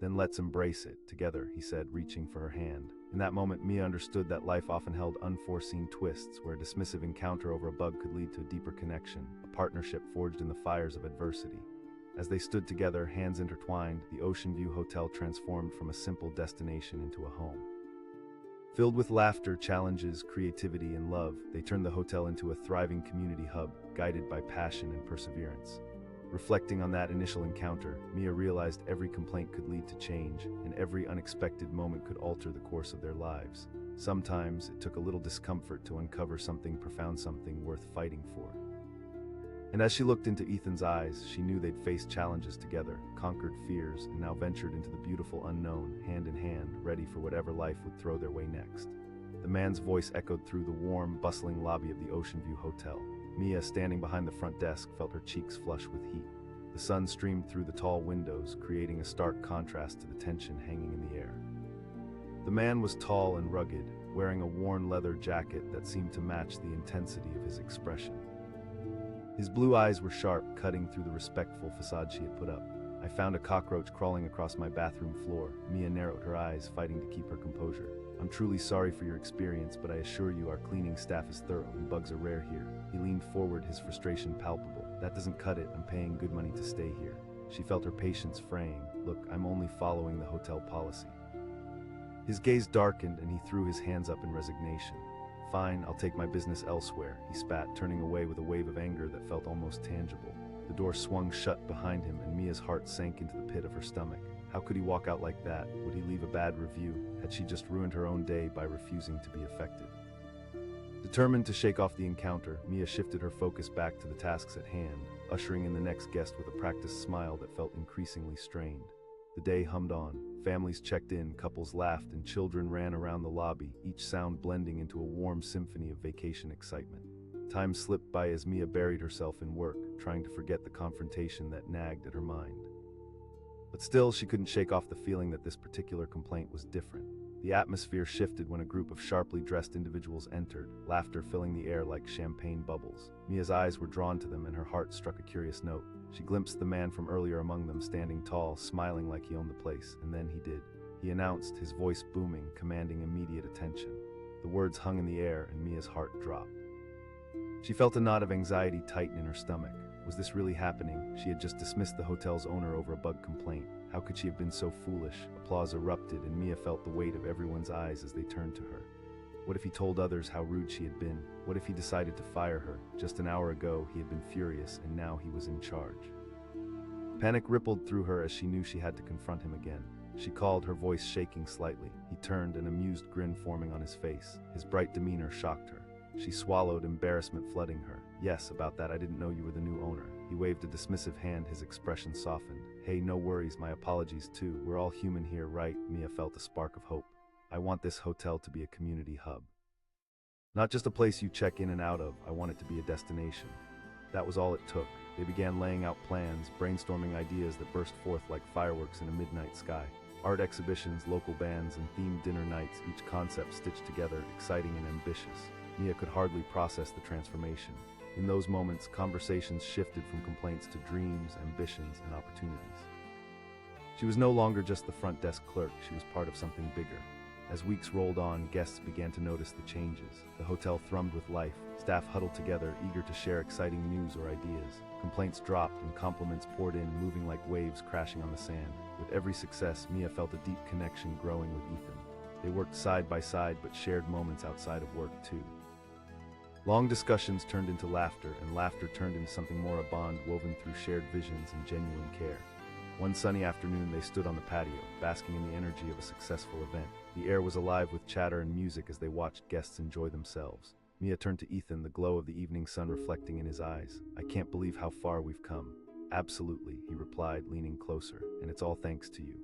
"Then let's embrace it together," he said, reaching for her hand. In that moment, Mia understood that life often held unforeseen twists, where a dismissive encounter over a bug could lead to a deeper connection, a partnership forged in the fires of adversity. As they stood together, hands intertwined, the Oceanview Hotel transformed from a simple destination into a home. Filled with laughter, challenges, creativity, and love, they turned the hotel into a thriving community hub, guided by passion and perseverance. Reflecting on that initial encounter, Mia realized every complaint could lead to change, and every unexpected moment could alter the course of their lives. Sometimes it took a little discomfort to uncover something profound, something worth fighting for. And as she looked into Ethan's eyes, she knew they'd faced challenges together, conquered fears, and now ventured into the beautiful unknown, hand in hand, ready for whatever life would throw their way next. The man's voice echoed through the warm, bustling lobby of the Oceanview Hotel. Mia, standing behind the front desk, felt her cheeks flush with heat. The sun streamed through the tall windows, creating a stark contrast to the tension hanging in the air. The man was tall and rugged, wearing a worn leather jacket that seemed to match the intensity of his expression. His blue eyes were sharp, cutting through the respectful facade she had put up. "I found a cockroach crawling across my bathroom floor." Mia narrowed her eyes, fighting to keep her composure. "I'm truly sorry for your experience, but I assure you our cleaning staff is thorough and bugs are rare here." He leaned forward, his frustration palpable. "That doesn't cut it. I'm paying good money to stay here." She felt her patience fraying. "Look, I'm only following the hotel policy." His gaze darkened and he threw his hands up in resignation. "Fine, I'll take my business elsewhere," he spat, turning away with a wave of anger that felt almost tangible. The door swung shut behind him and Mia's heart sank into the pit of her stomach. How could he walk out like that? Would he leave a bad review? Had she just ruined her own day by refusing to be affected? Determined to shake off the encounter, Mia shifted her focus back to the tasks at hand, ushering in the next guest with a practiced smile that felt increasingly strained. The day hummed on. Families checked in, couples laughed, and children ran around the lobby, each sound blending into a warm symphony of vacation excitement. Time slipped by as Mia buried herself in work, trying to forget the confrontation that nagged at her mind. But still, she couldn't shake off the feeling that this particular complaint was different. The atmosphere shifted when a group of sharply dressed individuals entered, laughter filling the air like champagne bubbles. Mia's eyes were drawn to them and her heart struck a curious note. She glimpsed the man from earlier among them, standing tall, smiling like he owned the place, and then he did. He announced, his voice booming, commanding immediate attention. The words hung in the air and Mia's heart dropped. She felt a knot of anxiety tighten in her stomach. Was this really happening? She had just dismissed the hotel's owner over a bug complaint. How could she have been so foolish? Applause erupted, and Mia felt the weight of everyone's eyes as they turned to her. What if he told others how rude she had been? What if he decided to fire her? Just an hour ago, he had been furious, and now he was in charge. Panic rippled through her as she knew she had to confront him again. She called, her voice shaking slightly. He turned, an amused grin forming on his face. His bright demeanor shocked her. She swallowed, embarrassment flooding her. "Yes, about that, I didn't know you were the new owner." He waved a dismissive hand, his expression softened. Hey, no worries, my apologies too. We're all human here, right? Mia felt a spark of hope. I want this hotel to be a community hub. Not just a place you check in and out of, I want it to be a destination. That was all it took. They began laying out plans, brainstorming ideas that burst forth like fireworks in a midnight sky. Art exhibitions, local bands, and themed dinner nights, each concept stitched together, exciting and ambitious. Mia could hardly process the transformation. In those moments, conversations shifted from complaints to dreams, ambitions, and opportunities. She was no longer just the front desk clerk, she was part of something bigger. As weeks rolled on, guests began to notice the changes. The hotel thrummed with life. Staff huddled together, eager to share exciting news or ideas. Complaints dropped and compliments poured in, moving like waves crashing on the sand. With every success, Mia felt a deep connection growing with Ethan. They worked side by side but shared moments outside of work too. Long discussions turned into laughter, and laughter turned into something more, a bond woven through shared visions and genuine care. One sunny afternoon, they stood on the patio, basking in the energy of a successful event. The air was alive with chatter and music as they watched guests enjoy themselves. Mia turned to Ethan, the glow of the evening sun reflecting in his eyes. I can't believe how far we've come. Absolutely, he replied, leaning closer, and it's all thanks to you.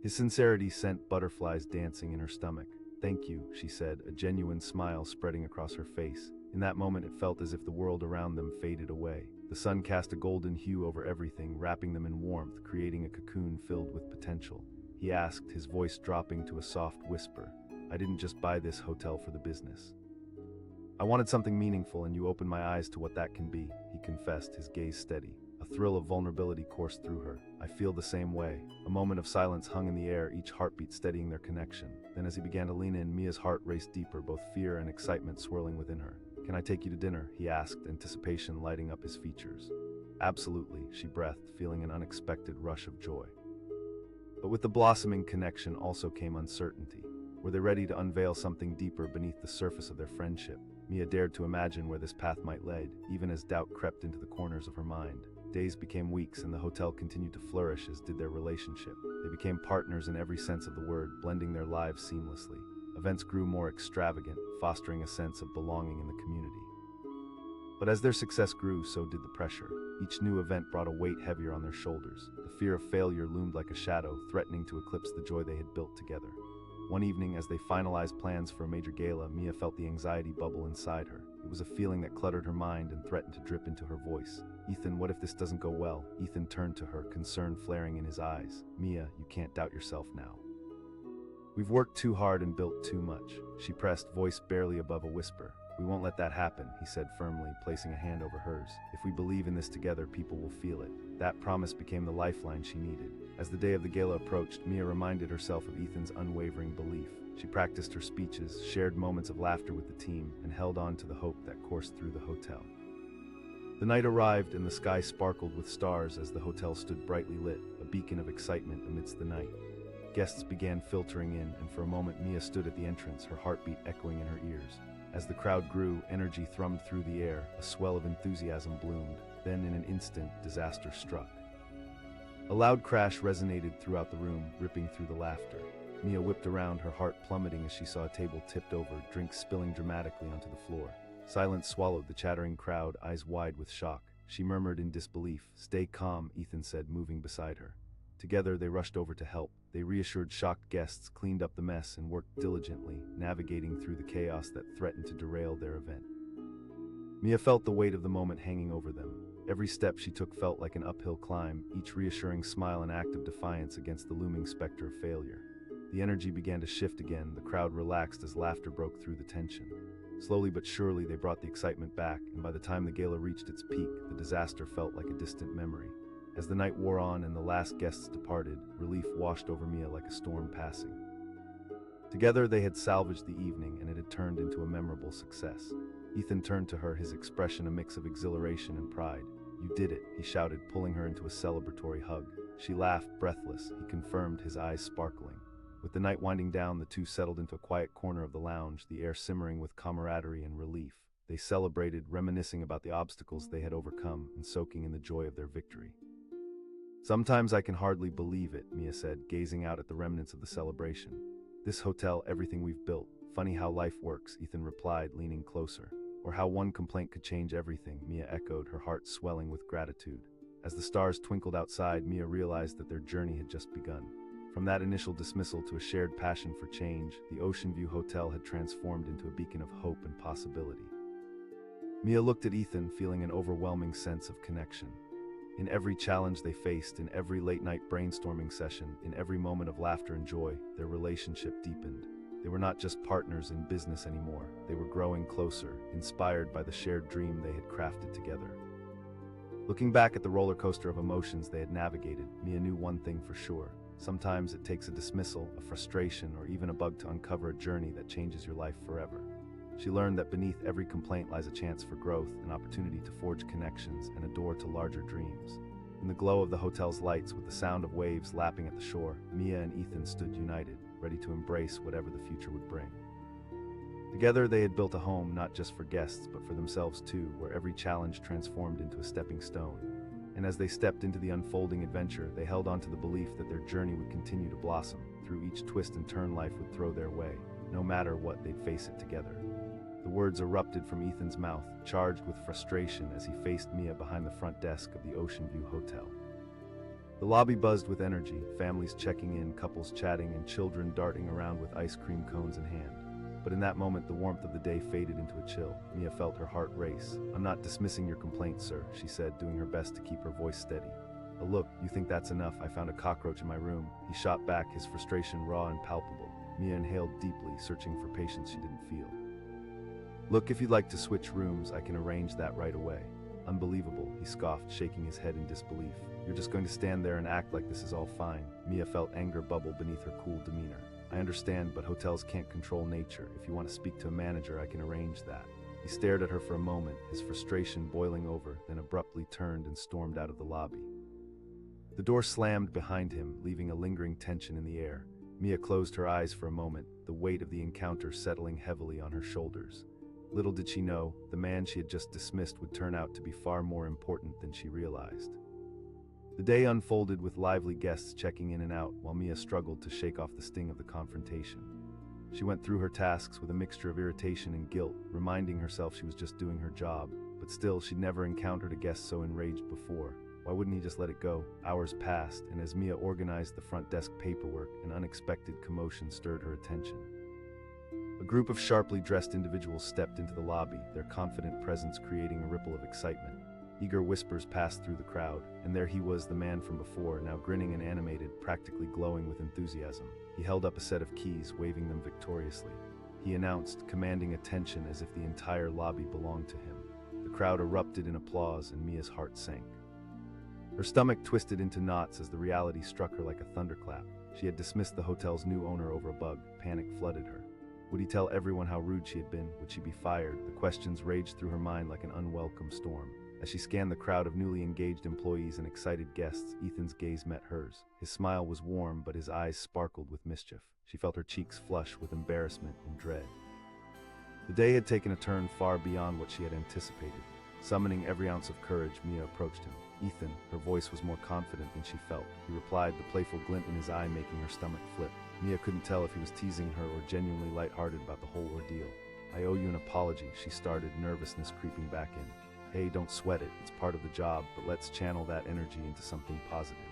His sincerity sent butterflies dancing in her stomach. Thank you, she said, a genuine smile spreading across her face. In that moment, it felt as if the world around them faded away. The sun cast a golden hue over everything, wrapping them in warmth, creating a cocoon filled with potential. He asked, his voice dropping to a soft whisper, I didn't just buy this hotel for the business. I wanted something meaningful, and you opened my eyes to what that can be, he confessed, his gaze steady. A thrill of vulnerability coursed through her. I feel the same way. A moment of silence hung in the air, each heartbeat steadying their connection. Then as he began to lean in, Mia's heart raced deeper, both fear and excitement swirling within her. Can I take you to dinner? He asked, anticipation lighting up his features. Absolutely, she breathed, feeling an unexpected rush of joy. But with the blossoming connection also came uncertainty. Were they ready to unveil something deeper beneath the surface of their friendship? Mia dared to imagine where this path might lead, even as doubt crept into the corners of her mind. Days became weeks, and the hotel continued to flourish, as did their relationship. They became partners in every sense of the word, blending their lives seamlessly. Events grew more extravagant, fostering a sense of belonging in the community. But as their success grew, so did the pressure. Each new event brought a weight heavier on their shoulders. The fear of failure loomed like a shadow, threatening to eclipse the joy they had built together. One evening, as they finalized plans for a major gala, Mia felt the anxiety bubble inside her. It was a feeling that cluttered her mind and threatened to drip into her voice. Ethan, what if this doesn't go well? Ethan turned to her, concern flaring in his eyes. Mia, you can't doubt yourself now. We've worked too hard and built too much. She pressed, voice barely above a whisper. We won't let that happen, he said firmly, placing a hand over hers. If we believe in this together, people will feel it. That promise became the lifeline she needed. As the day of the gala approached, Mia reminded herself of Ethan's unwavering belief. She practiced her speeches, shared moments of laughter with the team, and held on to the hope that coursed through the hotel. The night arrived, and the sky sparkled with stars as the hotel stood brightly lit, a beacon of excitement amidst the night. Guests began filtering in, and for a moment Mia stood at the entrance, her heartbeat echoing in her ears. As the crowd grew, energy thrummed through the air, a swell of enthusiasm bloomed. Then in an instant, disaster struck. A loud crash resonated throughout the room, ripping through the laughter. Mia whipped around, her heart plummeting as she saw a table tipped over, drinks spilling dramatically onto the floor. Silence swallowed the chattering crowd, eyes wide with shock. She murmured in disbelief. Stay calm, Ethan said, moving beside her. Together, they rushed over to help. They reassured shocked guests, cleaned up the mess, and worked diligently, navigating through the chaos that threatened to derail their event. Mia felt the weight of the moment hanging over them. Every step she took felt like an uphill climb, each reassuring smile an act of defiance against the looming specter of failure. The energy began to shift again, the crowd relaxed as laughter broke through the tension. Slowly but surely, they brought the excitement back, and by the time the gala reached its peak, the disaster felt like a distant memory. As the night wore on and the last guests departed, relief washed over Mia like a storm passing. Together, they had salvaged the evening, and it had turned into a memorable success. Ethan turned to her, his expression a mix of exhilaration and pride. You did it, he shouted, pulling her into a celebratory hug. She laughed, breathless, he confirmed, his eyes sparkling. With the night winding down, the two settled into a quiet corner of the lounge, the air simmering with camaraderie and relief. They celebrated, reminiscing about the obstacles they had overcome and soaking in the joy of their victory. Sometimes I can hardly believe it, Mia said, gazing out at the remnants of the celebration. This hotel, everything we've built. Funny how life works, Ethan replied, leaning closer. Or how one complaint could change everything, Mia echoed, her heart swelling with gratitude. As the stars twinkled outside, Mia realized that their journey had just begun. From that initial dismissal to a shared passion for change, the Oceanview Hotel had transformed into a beacon of hope and possibility. Mia looked at Ethan, feeling an overwhelming sense of connection. In every challenge they faced, in every late-night brainstorming session, in every moment of laughter and joy, their relationship deepened. They were not just partners in business anymore. They were growing closer, inspired by the shared dream they had crafted together. Looking back at the roller coaster of emotions they had navigated, Mia knew one thing for sure. Sometimes it takes a dismissal, a frustration, or even a bug to uncover a journey that changes your life forever. She learned that beneath every complaint lies a chance for growth, an opportunity to forge connections, and a door to larger dreams. In the glow of the hotel's lights, with the sound of waves lapping at the shore, Mia and Ethan stood united, ready to embrace whatever the future would bring. Together they had built a home not just for guests, but for themselves too, where every challenge transformed into a stepping stone. And as they stepped into the unfolding adventure, they held on to the belief that their journey would continue to blossom. Through each twist and turn life would throw their way. No matter what, they'd face it together. The words erupted from Ethan's mouth, charged with frustration as he faced Mia behind the front desk of the Oceanview Hotel. The lobby buzzed with energy, families checking in, couples chatting, and children darting around with ice cream cones in hand. But in that moment, the warmth of the day faded into a chill. Mia felt her heart race. "I'm not dismissing your complaint, sir," she said, doing her best to keep her voice steady. "Oh, look, you think that's enough? I found a cockroach in my room," he shot back, his frustration raw and palpable. Mia inhaled deeply, searching for patience she didn't feel. "Look, if you'd like to switch rooms, I can arrange that right away." "Unbelievable," he scoffed, shaking his head in disbelief. "You're just going to stand there and act like this is all fine." Mia felt anger bubble beneath her cool demeanor. "I understand, but hotels can't control nature. If you want to speak to a manager, I can arrange that." He stared at her for a moment, his frustration boiling over, then abruptly turned and stormed out of the lobby. The door slammed behind him, leaving a lingering tension in the air. Mia closed her eyes for a moment, the weight of the encounter settling heavily on her shoulders. Little did she know, the man she had just dismissed would turn out to be far more important than she realized. The day unfolded with lively guests checking in and out, while Mia struggled to shake off the sting of the confrontation. She went through her tasks with a mixture of irritation and guilt, reminding herself she was just doing her job. But still, she'd never encountered a guest so enraged before. Why wouldn't he just let it go? Hours passed, and as Mia organized the front desk paperwork, an unexpected commotion stirred her attention. A group of sharply dressed individuals stepped into the lobby, their confident presence creating a ripple of excitement. Eager whispers passed through the crowd, and there he was, the man from before, now grinning and animated, practically glowing with enthusiasm. He held up a set of keys, waving them victoriously. He announced, commanding attention as if the entire lobby belonged to him. The crowd erupted in applause, and Mia's heart sank. Her stomach twisted into knots as the reality struck her like a thunderclap. She had dismissed the hotel's new owner over a bug. Panic flooded her. Would he tell everyone how rude she had been? Would she be fired? The questions raged through her mind like an unwelcome storm. As she scanned the crowd of newly engaged employees and excited guests, Ethan's gaze met hers. His smile was warm, but his eyes sparkled with mischief. She felt her cheeks flush with embarrassment and dread. The day had taken a turn far beyond what she had anticipated. Summoning every ounce of courage, Mia approached him. "Ethan," her voice was more confident than she felt. He replied, the playful glint in his eye making her stomach flip. Mia couldn't tell if he was teasing her or genuinely lighthearted about the whole ordeal. "I owe you an apology," she started, nervousness creeping back in. "Hey, don't sweat it, it's part of the job, but let's channel that energy into something positive."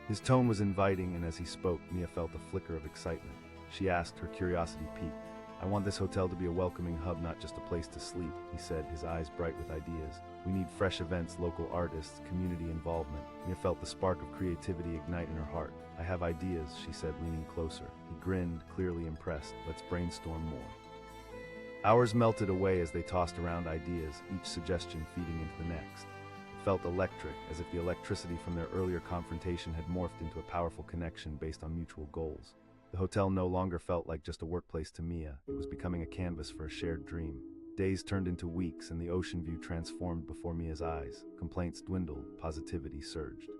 His tone was inviting, and as he spoke, Mia felt a flicker of excitement. She asked, her curiosity piqued. "I want this hotel to be a welcoming hub, not just a place to sleep," he said, his eyes bright with ideas. "We need fresh events, local artists, community involvement." Mia felt the spark of creativity ignite in her heart. "I have ideas," she said, leaning closer. He grinned, clearly impressed. "Let's brainstorm more." Hours melted away as they tossed around ideas, each suggestion feeding into the next. It felt electric, as if the electricity from their earlier confrontation had morphed into a powerful connection based on mutual goals. The hotel no longer felt like just a workplace to Mia. It was becoming a canvas for a shared dream. Days turned into weeks, and the Oceanview transformed before Mia's eyes. Complaints dwindled, positivity surged.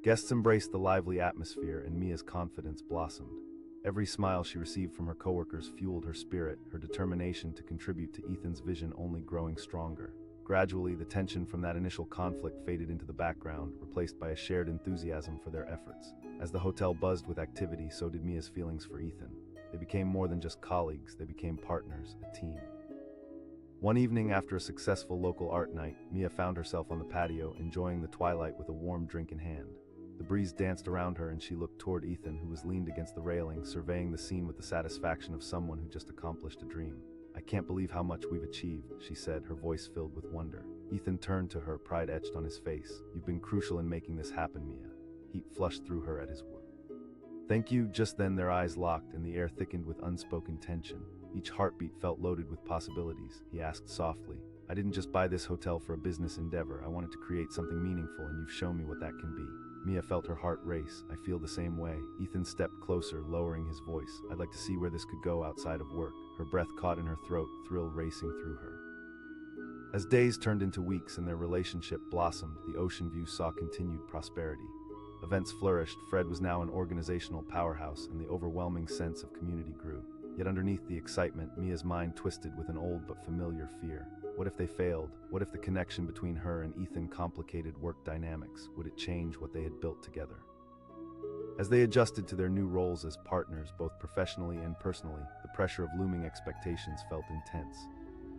Guests embraced the lively atmosphere, and Mia's confidence blossomed. Every smile she received from her coworkers fueled her spirit, her determination to contribute to Ethan's vision only growing stronger. Gradually, the tension from that initial conflict faded into the background, replaced by a shared enthusiasm for their efforts. As the hotel buzzed with activity, so did Mia's feelings for Ethan. They became more than just colleagues, they became partners, a team. One evening after a successful local art night, Mia found herself on the patio, enjoying the twilight with a warm drink in hand. The breeze danced around her and she looked toward Ethan, who was leaned against the railing, surveying the scene with the satisfaction of someone who just accomplished a dream. "I can't believe how much we've achieved," she said, her voice filled with wonder. Ethan turned to her, pride etched on his face. "You've been crucial in making this happen, Mia." Heat flushed through her at his word. "Thank you." Just then their eyes locked and the air thickened with unspoken tension. Each heartbeat felt loaded with possibilities. He asked softly, "I didn't just buy this hotel for a business endeavor. I wanted to create something meaningful, and you've shown me what that can be." Mia felt her heart race. "I feel the same way." Ethan stepped closer, lowering his voice. "I'd like to see where this could go outside of work." Her breath caught in her throat, thrill racing through her. As days turned into weeks and their relationship blossomed, the Oceanview saw continued prosperity. Events flourished, Fred was now an organizational powerhouse, and the overwhelming sense of community grew. Yet underneath the excitement, Mia's mind twisted with an old but familiar fear. What if they failed? What if the connection between her and Ethan complicated work dynamics? Would it change what they had built together? As they adjusted to their new roles as partners, both professionally and personally, the pressure of looming expectations felt intense.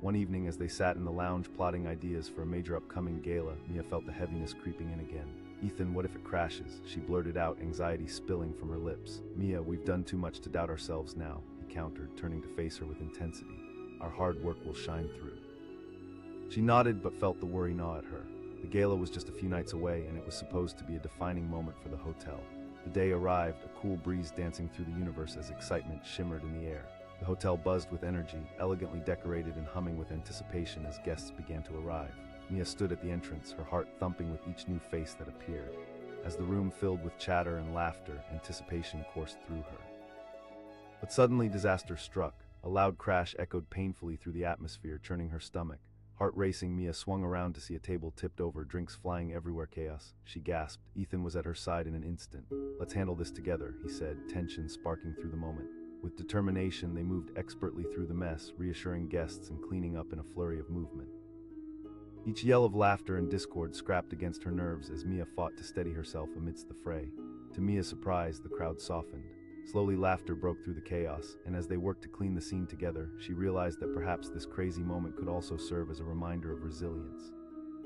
One evening, as they sat in the lounge plotting ideas for a major upcoming gala, Mia felt the heaviness creeping in again. "Ethan, what if it crashes?" she blurted out, anxiety spilling from her lips. "Mia, we've done too much to doubt ourselves now," he countered, turning to face her with intensity. "Our hard work will shine through." She nodded but felt the worry gnaw at her. The gala was just a few nights away, and it was supposed to be a defining moment for the hotel. The day arrived, a cool breeze dancing through the universe as excitement shimmered in the air. The hotel buzzed with energy, elegantly decorated and humming with anticipation as guests began to arrive. Mia stood at the entrance, her heart thumping with each new face that appeared. As the room filled with chatter and laughter, anticipation coursed through her. But suddenly disaster struck. A loud crash echoed painfully through the atmosphere, churning her stomach. Heart racing, Mia swung around to see a table tipped over, drinks flying everywhere, chaos. She gasped. Ethan was at her side in an instant. "Let's handle this together," he said, tension sparking through the moment. With determination, they moved expertly through the mess, reassuring guests and cleaning up in a flurry of movement. Each yell of laughter and discord scrapped against her nerves as Mia fought to steady herself amidst the fray. To Mia's surprise, the crowd softened. Slowly, laughter broke through the chaos, and as they worked to clean the scene together, she realized that perhaps this crazy moment could also serve as a reminder of resilience.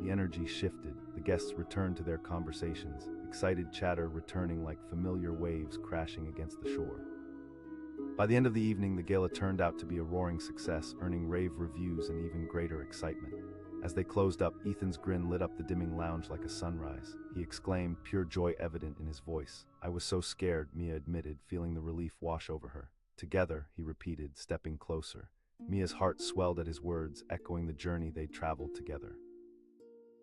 The energy shifted. The guests returned to their conversations, excited chatter returning like familiar waves crashing against the shore. By the end of the evening, the gala turned out to be a roaring success, earning rave reviews and even greater excitement. As they closed up, Ethan's grin lit up the dimming lounge like a sunrise. He exclaimed, pure joy evident in his voice. "I was so scared," Mia admitted, feeling the relief wash over her. "Together," he repeated, stepping closer. Mia's heart swelled at his words, echoing the journey they'd traveled together.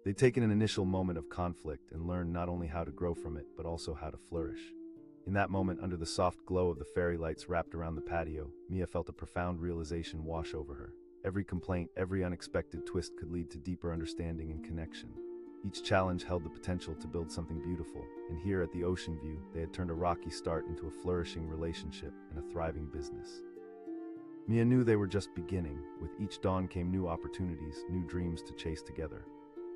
They'd taken an initial moment of conflict and learned not only how to grow from it, but also how to flourish. In that moment, under the soft glow of the fairy lights wrapped around the patio, Mia felt a profound realization wash over her. Every complaint, every unexpected twist could lead to deeper understanding and connection. Each challenge held the potential to build something beautiful, and here at the Oceanview, they had turned a rocky start into a flourishing relationship and a thriving business. Mia knew they were just beginning. With each dawn came new opportunities, new dreams to chase together.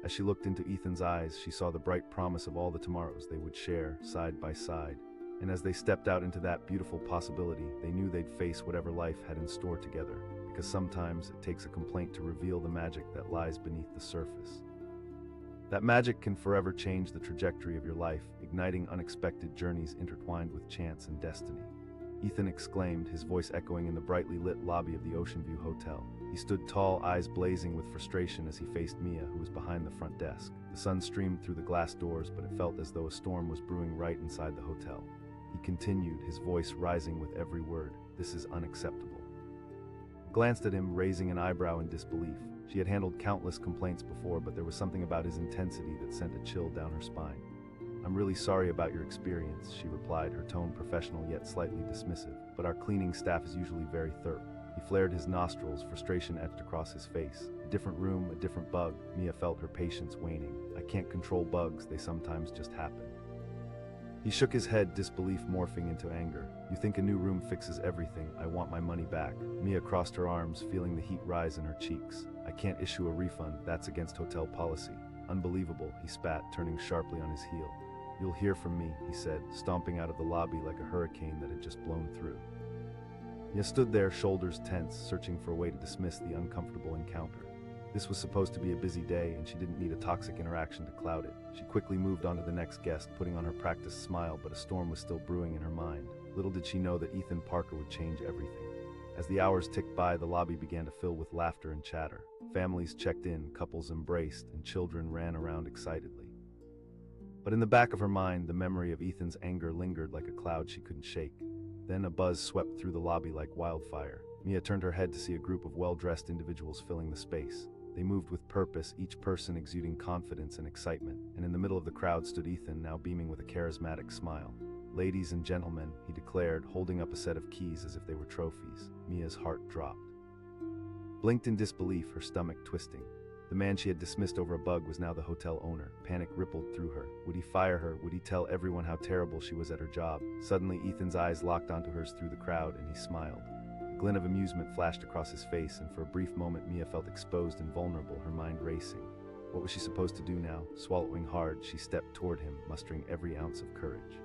As she looked into Ethan's eyes, she saw the bright promise of all the tomorrows they would share, side by side. And as they stepped out into that beautiful possibility, they knew they'd face whatever life had in store together, because sometimes it takes a complaint to reveal the magic that lies beneath the surface. That magic can forever change the trajectory of your life, igniting unexpected journeys intertwined with chance and destiny. Ethan exclaimed, his voice echoing in the brightly lit lobby of the Oceanview Hotel. He stood tall, eyes blazing with frustration as he faced Mia, who was behind the front desk. The sun streamed through the glass doors, but it felt as though a storm was brewing right inside the hotel. He continued, his voice rising with every word, "This is unacceptable." Glanced at him, raising an eyebrow in disbelief. She had handled countless complaints before, but there was something about his intensity that sent a chill down her spine. "I'm really sorry about your experience," she replied, her tone professional yet slightly dismissive, "but our cleaning staff is usually very thorough." He flared his nostrils, frustration etched across his face. A different room, a different bug. Mia felt her patience waning. "I can't control bugs, they sometimes just happen." He shook his head, disbelief morphing into anger. "You think a new room fixes everything? I want my money back." Mia crossed her arms, feeling the heat rise in her cheeks. "I can't issue a refund, that's against hotel policy." "Unbelievable," he spat, turning sharply on his heel. "You'll hear from me," he said, stomping out of the lobby like a hurricane that had just blown through. Mia stood there, shoulders tense, searching for a way to dismiss the uncomfortable encounter. This was supposed to be a busy day, and she didn't need a toxic interaction to cloud it. She quickly moved on to the next guest, putting on her practiced smile, but a storm was still brewing in her mind. Little did she know that Ethan Parker would change everything. As the hours ticked by, the lobby began to fill with laughter and chatter. Families checked in, couples embraced, and children ran around excitedly. But in the back of her mind, the memory of Ethan's anger lingered like a cloud she couldn't shake. Then a buzz swept through the lobby like wildfire. Mia turned her head to see a group of well-dressed individuals filling the space. They moved with purpose, each person exuding confidence and excitement, and in the middle of the crowd stood Ethan, now beaming with a charismatic smile. "Ladies and gentlemen," he declared, holding up a set of keys as if they were trophies. Mia's heart dropped. Blinked in disbelief, her stomach twisting. The man she had dismissed over a bug was now the hotel owner. Panic rippled through her. Would he fire her? Would he tell everyone how terrible she was at her job? Suddenly, Ethan's eyes locked onto hers through the crowd, and he smiled. A glint of amusement flashed across his face, and for a brief moment Mia felt exposed and vulnerable, her mind racing. What was she supposed to do now? Swallowing hard, she stepped toward him, mustering every ounce of courage.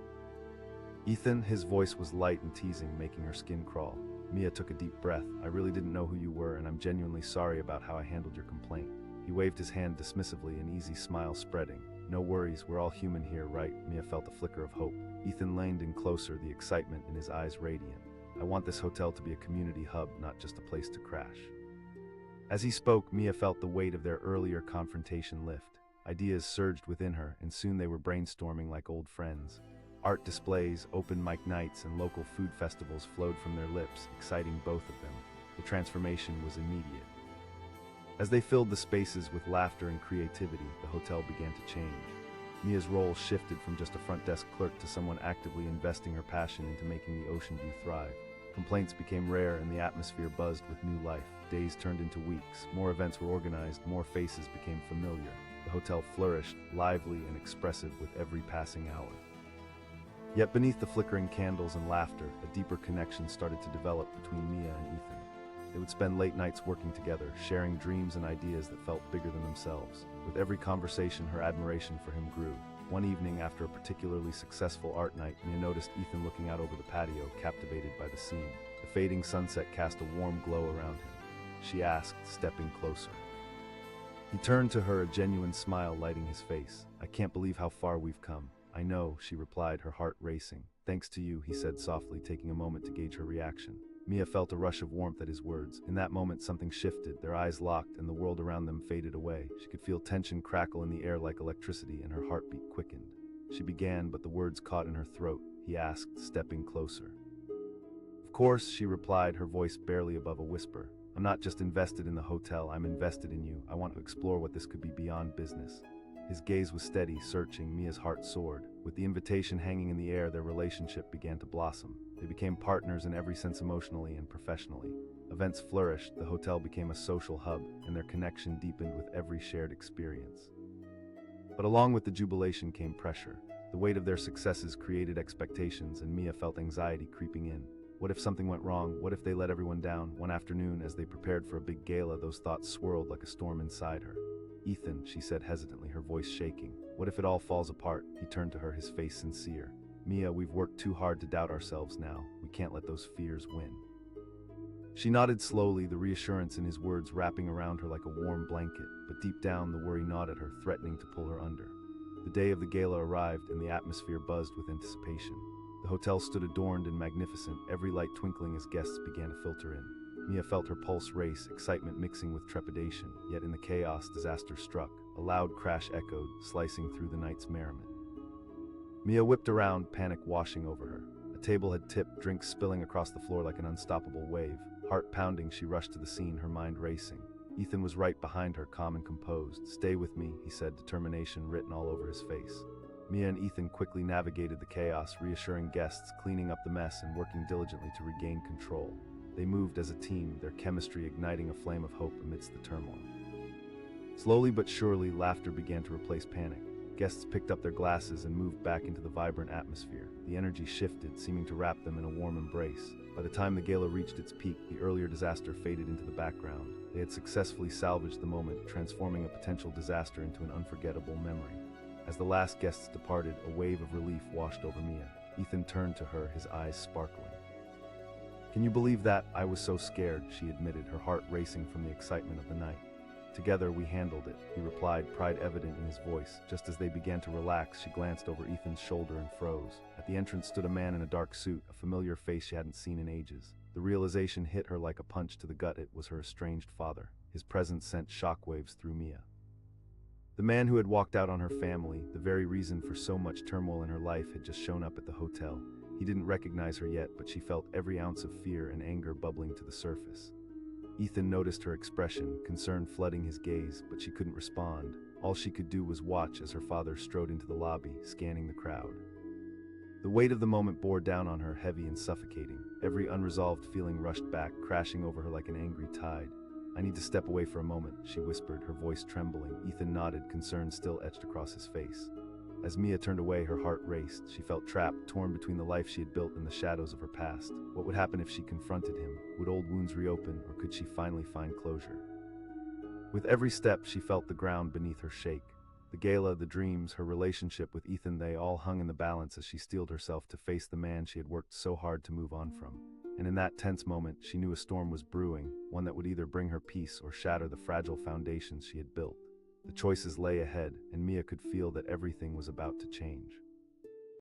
"Ethan," his voice was light and teasing, making her skin crawl. Mia took a deep breath. "I really didn't know who you were, and I'm genuinely sorry about how I handled your complaint." He waved his hand dismissively, an easy smile spreading. "No worries, we're all human here, right?" Mia felt a flicker of hope. Ethan leaned in closer, the excitement in his eyes radiant. "I want this hotel to be a community hub, not just a place to crash." As he spoke, Mia felt the weight of their earlier confrontation lift. Ideas surged within her, and soon they were brainstorming like old friends. Art displays, open mic nights, and local food festivals flowed from their lips, exciting both of them. The transformation was immediate. As they filled the spaces with laughter and creativity, the hotel began to change. Mia's role shifted from just a front desk clerk to someone actively investing her passion into making the Oceanview thrive. Complaints became rare, and the atmosphere buzzed with new life. Days turned into weeks, more events were organized, more faces became familiar. The hotel flourished, lively and expressive with every passing hour. Yet beneath the flickering candles and laughter, a deeper connection started to develop between Mia and Ethan. They would spend late nights working together, sharing dreams and ideas that felt bigger than themselves. With every conversation, her admiration for him grew. One evening, after a particularly successful art night, Mia noticed Ethan looking out over the patio, captivated by the scene. The fading sunset cast a warm glow around him. She asked, stepping closer. He turned to her, a genuine smile lighting his face. "I can't believe how far we've come." "I know," she replied, her heart racing. "Thanks to you," he said softly, taking a moment to gauge her reaction. Mia felt a rush of warmth at his words. In that moment, something shifted. Their eyes locked, and the world around them faded away. She could feel tension crackle in the air like electricity, and her heartbeat quickened. She began, but the words caught in her throat. He asked, stepping closer. "Of course," she replied, her voice barely above a whisper. "I'm not just invested in the hotel, I'm invested in you. I want to explore what this could be beyond business." His gaze was steady, searching. Mia's heart soared. With the invitation hanging in the air, their relationship began to blossom. They became partners in every sense, emotionally and professionally. Events flourished, the hotel became a social hub, and their connection deepened with every shared experience. But along with the jubilation came pressure. The weight of their successes created expectations, and Mia felt anxiety creeping in. What if something went wrong? What if they let everyone down? One afternoon, as they prepared for a big gala, those thoughts swirled like a storm inside her. "Ethan," she said hesitantly, her voice shaking. "What if it all falls apart?" He turned to her, his face sincere. "Mia, we've worked too hard to doubt ourselves now. We can't let those fears win." She nodded slowly, the reassurance in his words wrapping around her like a warm blanket, but deep down the worry gnawed at her, threatening to pull her under. The day of the gala arrived, and the atmosphere buzzed with anticipation. The hotel stood adorned and magnificent, every light twinkling as guests began to filter in. Mia felt her pulse race, excitement mixing with trepidation, yet in the chaos, disaster struck. A loud crash echoed, slicing through the night's merriment. Mia whipped around, panic washing over her. A table had tipped, drinks spilling across the floor like an unstoppable wave. Heart pounding, she rushed to the scene, her mind racing. Ethan was right behind her, calm and composed. "Stay with me," he said, determination written all over his face. Mia and Ethan quickly navigated the chaos, reassuring guests, cleaning up the mess, and working diligently to regain control. They moved as a team, their chemistry igniting a flame of hope amidst the turmoil. Slowly but surely, laughter began to replace panic. Guests picked up their glasses and moved back into the vibrant atmosphere. The energy shifted, seeming to wrap them in a warm embrace. By the time the gala reached its peak, the earlier disaster faded into the background. They had successfully salvaged the moment, transforming a potential disaster into an unforgettable memory. As the last guests departed, a wave of relief washed over Mia. Ethan turned to her, his eyes sparkling. "Can you believe that? I was so scared," she admitted, her heart racing from the excitement of the night. "Together we handled it," he replied, pride evident in his voice. Just as they began to relax, she glanced over Ethan's shoulder and froze. At the entrance stood a man in a dark suit, a familiar face she hadn't seen in ages. The realization hit her like a punch to the gut. It was her estranged father. His presence sent shockwaves through Mia. The man who had walked out on her family, the very reason for so much turmoil in her life, had just shown up at the hotel. He didn't recognize her yet, but she felt every ounce of fear and anger bubbling to the surface. Ethan noticed her expression, concern flooding his gaze, but she couldn't respond. All she could do was watch as her father strode into the lobby, scanning the crowd. The weight of the moment bore down on her, heavy and suffocating. Every unresolved feeling rushed back, crashing over her like an angry tide. "I need to step away for a moment," she whispered, her voice trembling. Ethan nodded, concern still etched across his face. As Mia turned away, her heart raced. She felt trapped, torn between the life she had built and the shadows of her past. What would happen if she confronted him? Would old wounds reopen, or could she finally find closure? With every step, she felt the ground beneath her shake. The gala, the dreams, her relationship with Ethan, they all hung in the balance as she steeled herself to face the man she had worked so hard to move on from. And in that tense moment, she knew a storm was brewing, one that would either bring her peace or shatter the fragile foundations she had built. The choices lay ahead, and Mia could feel that everything was about to change.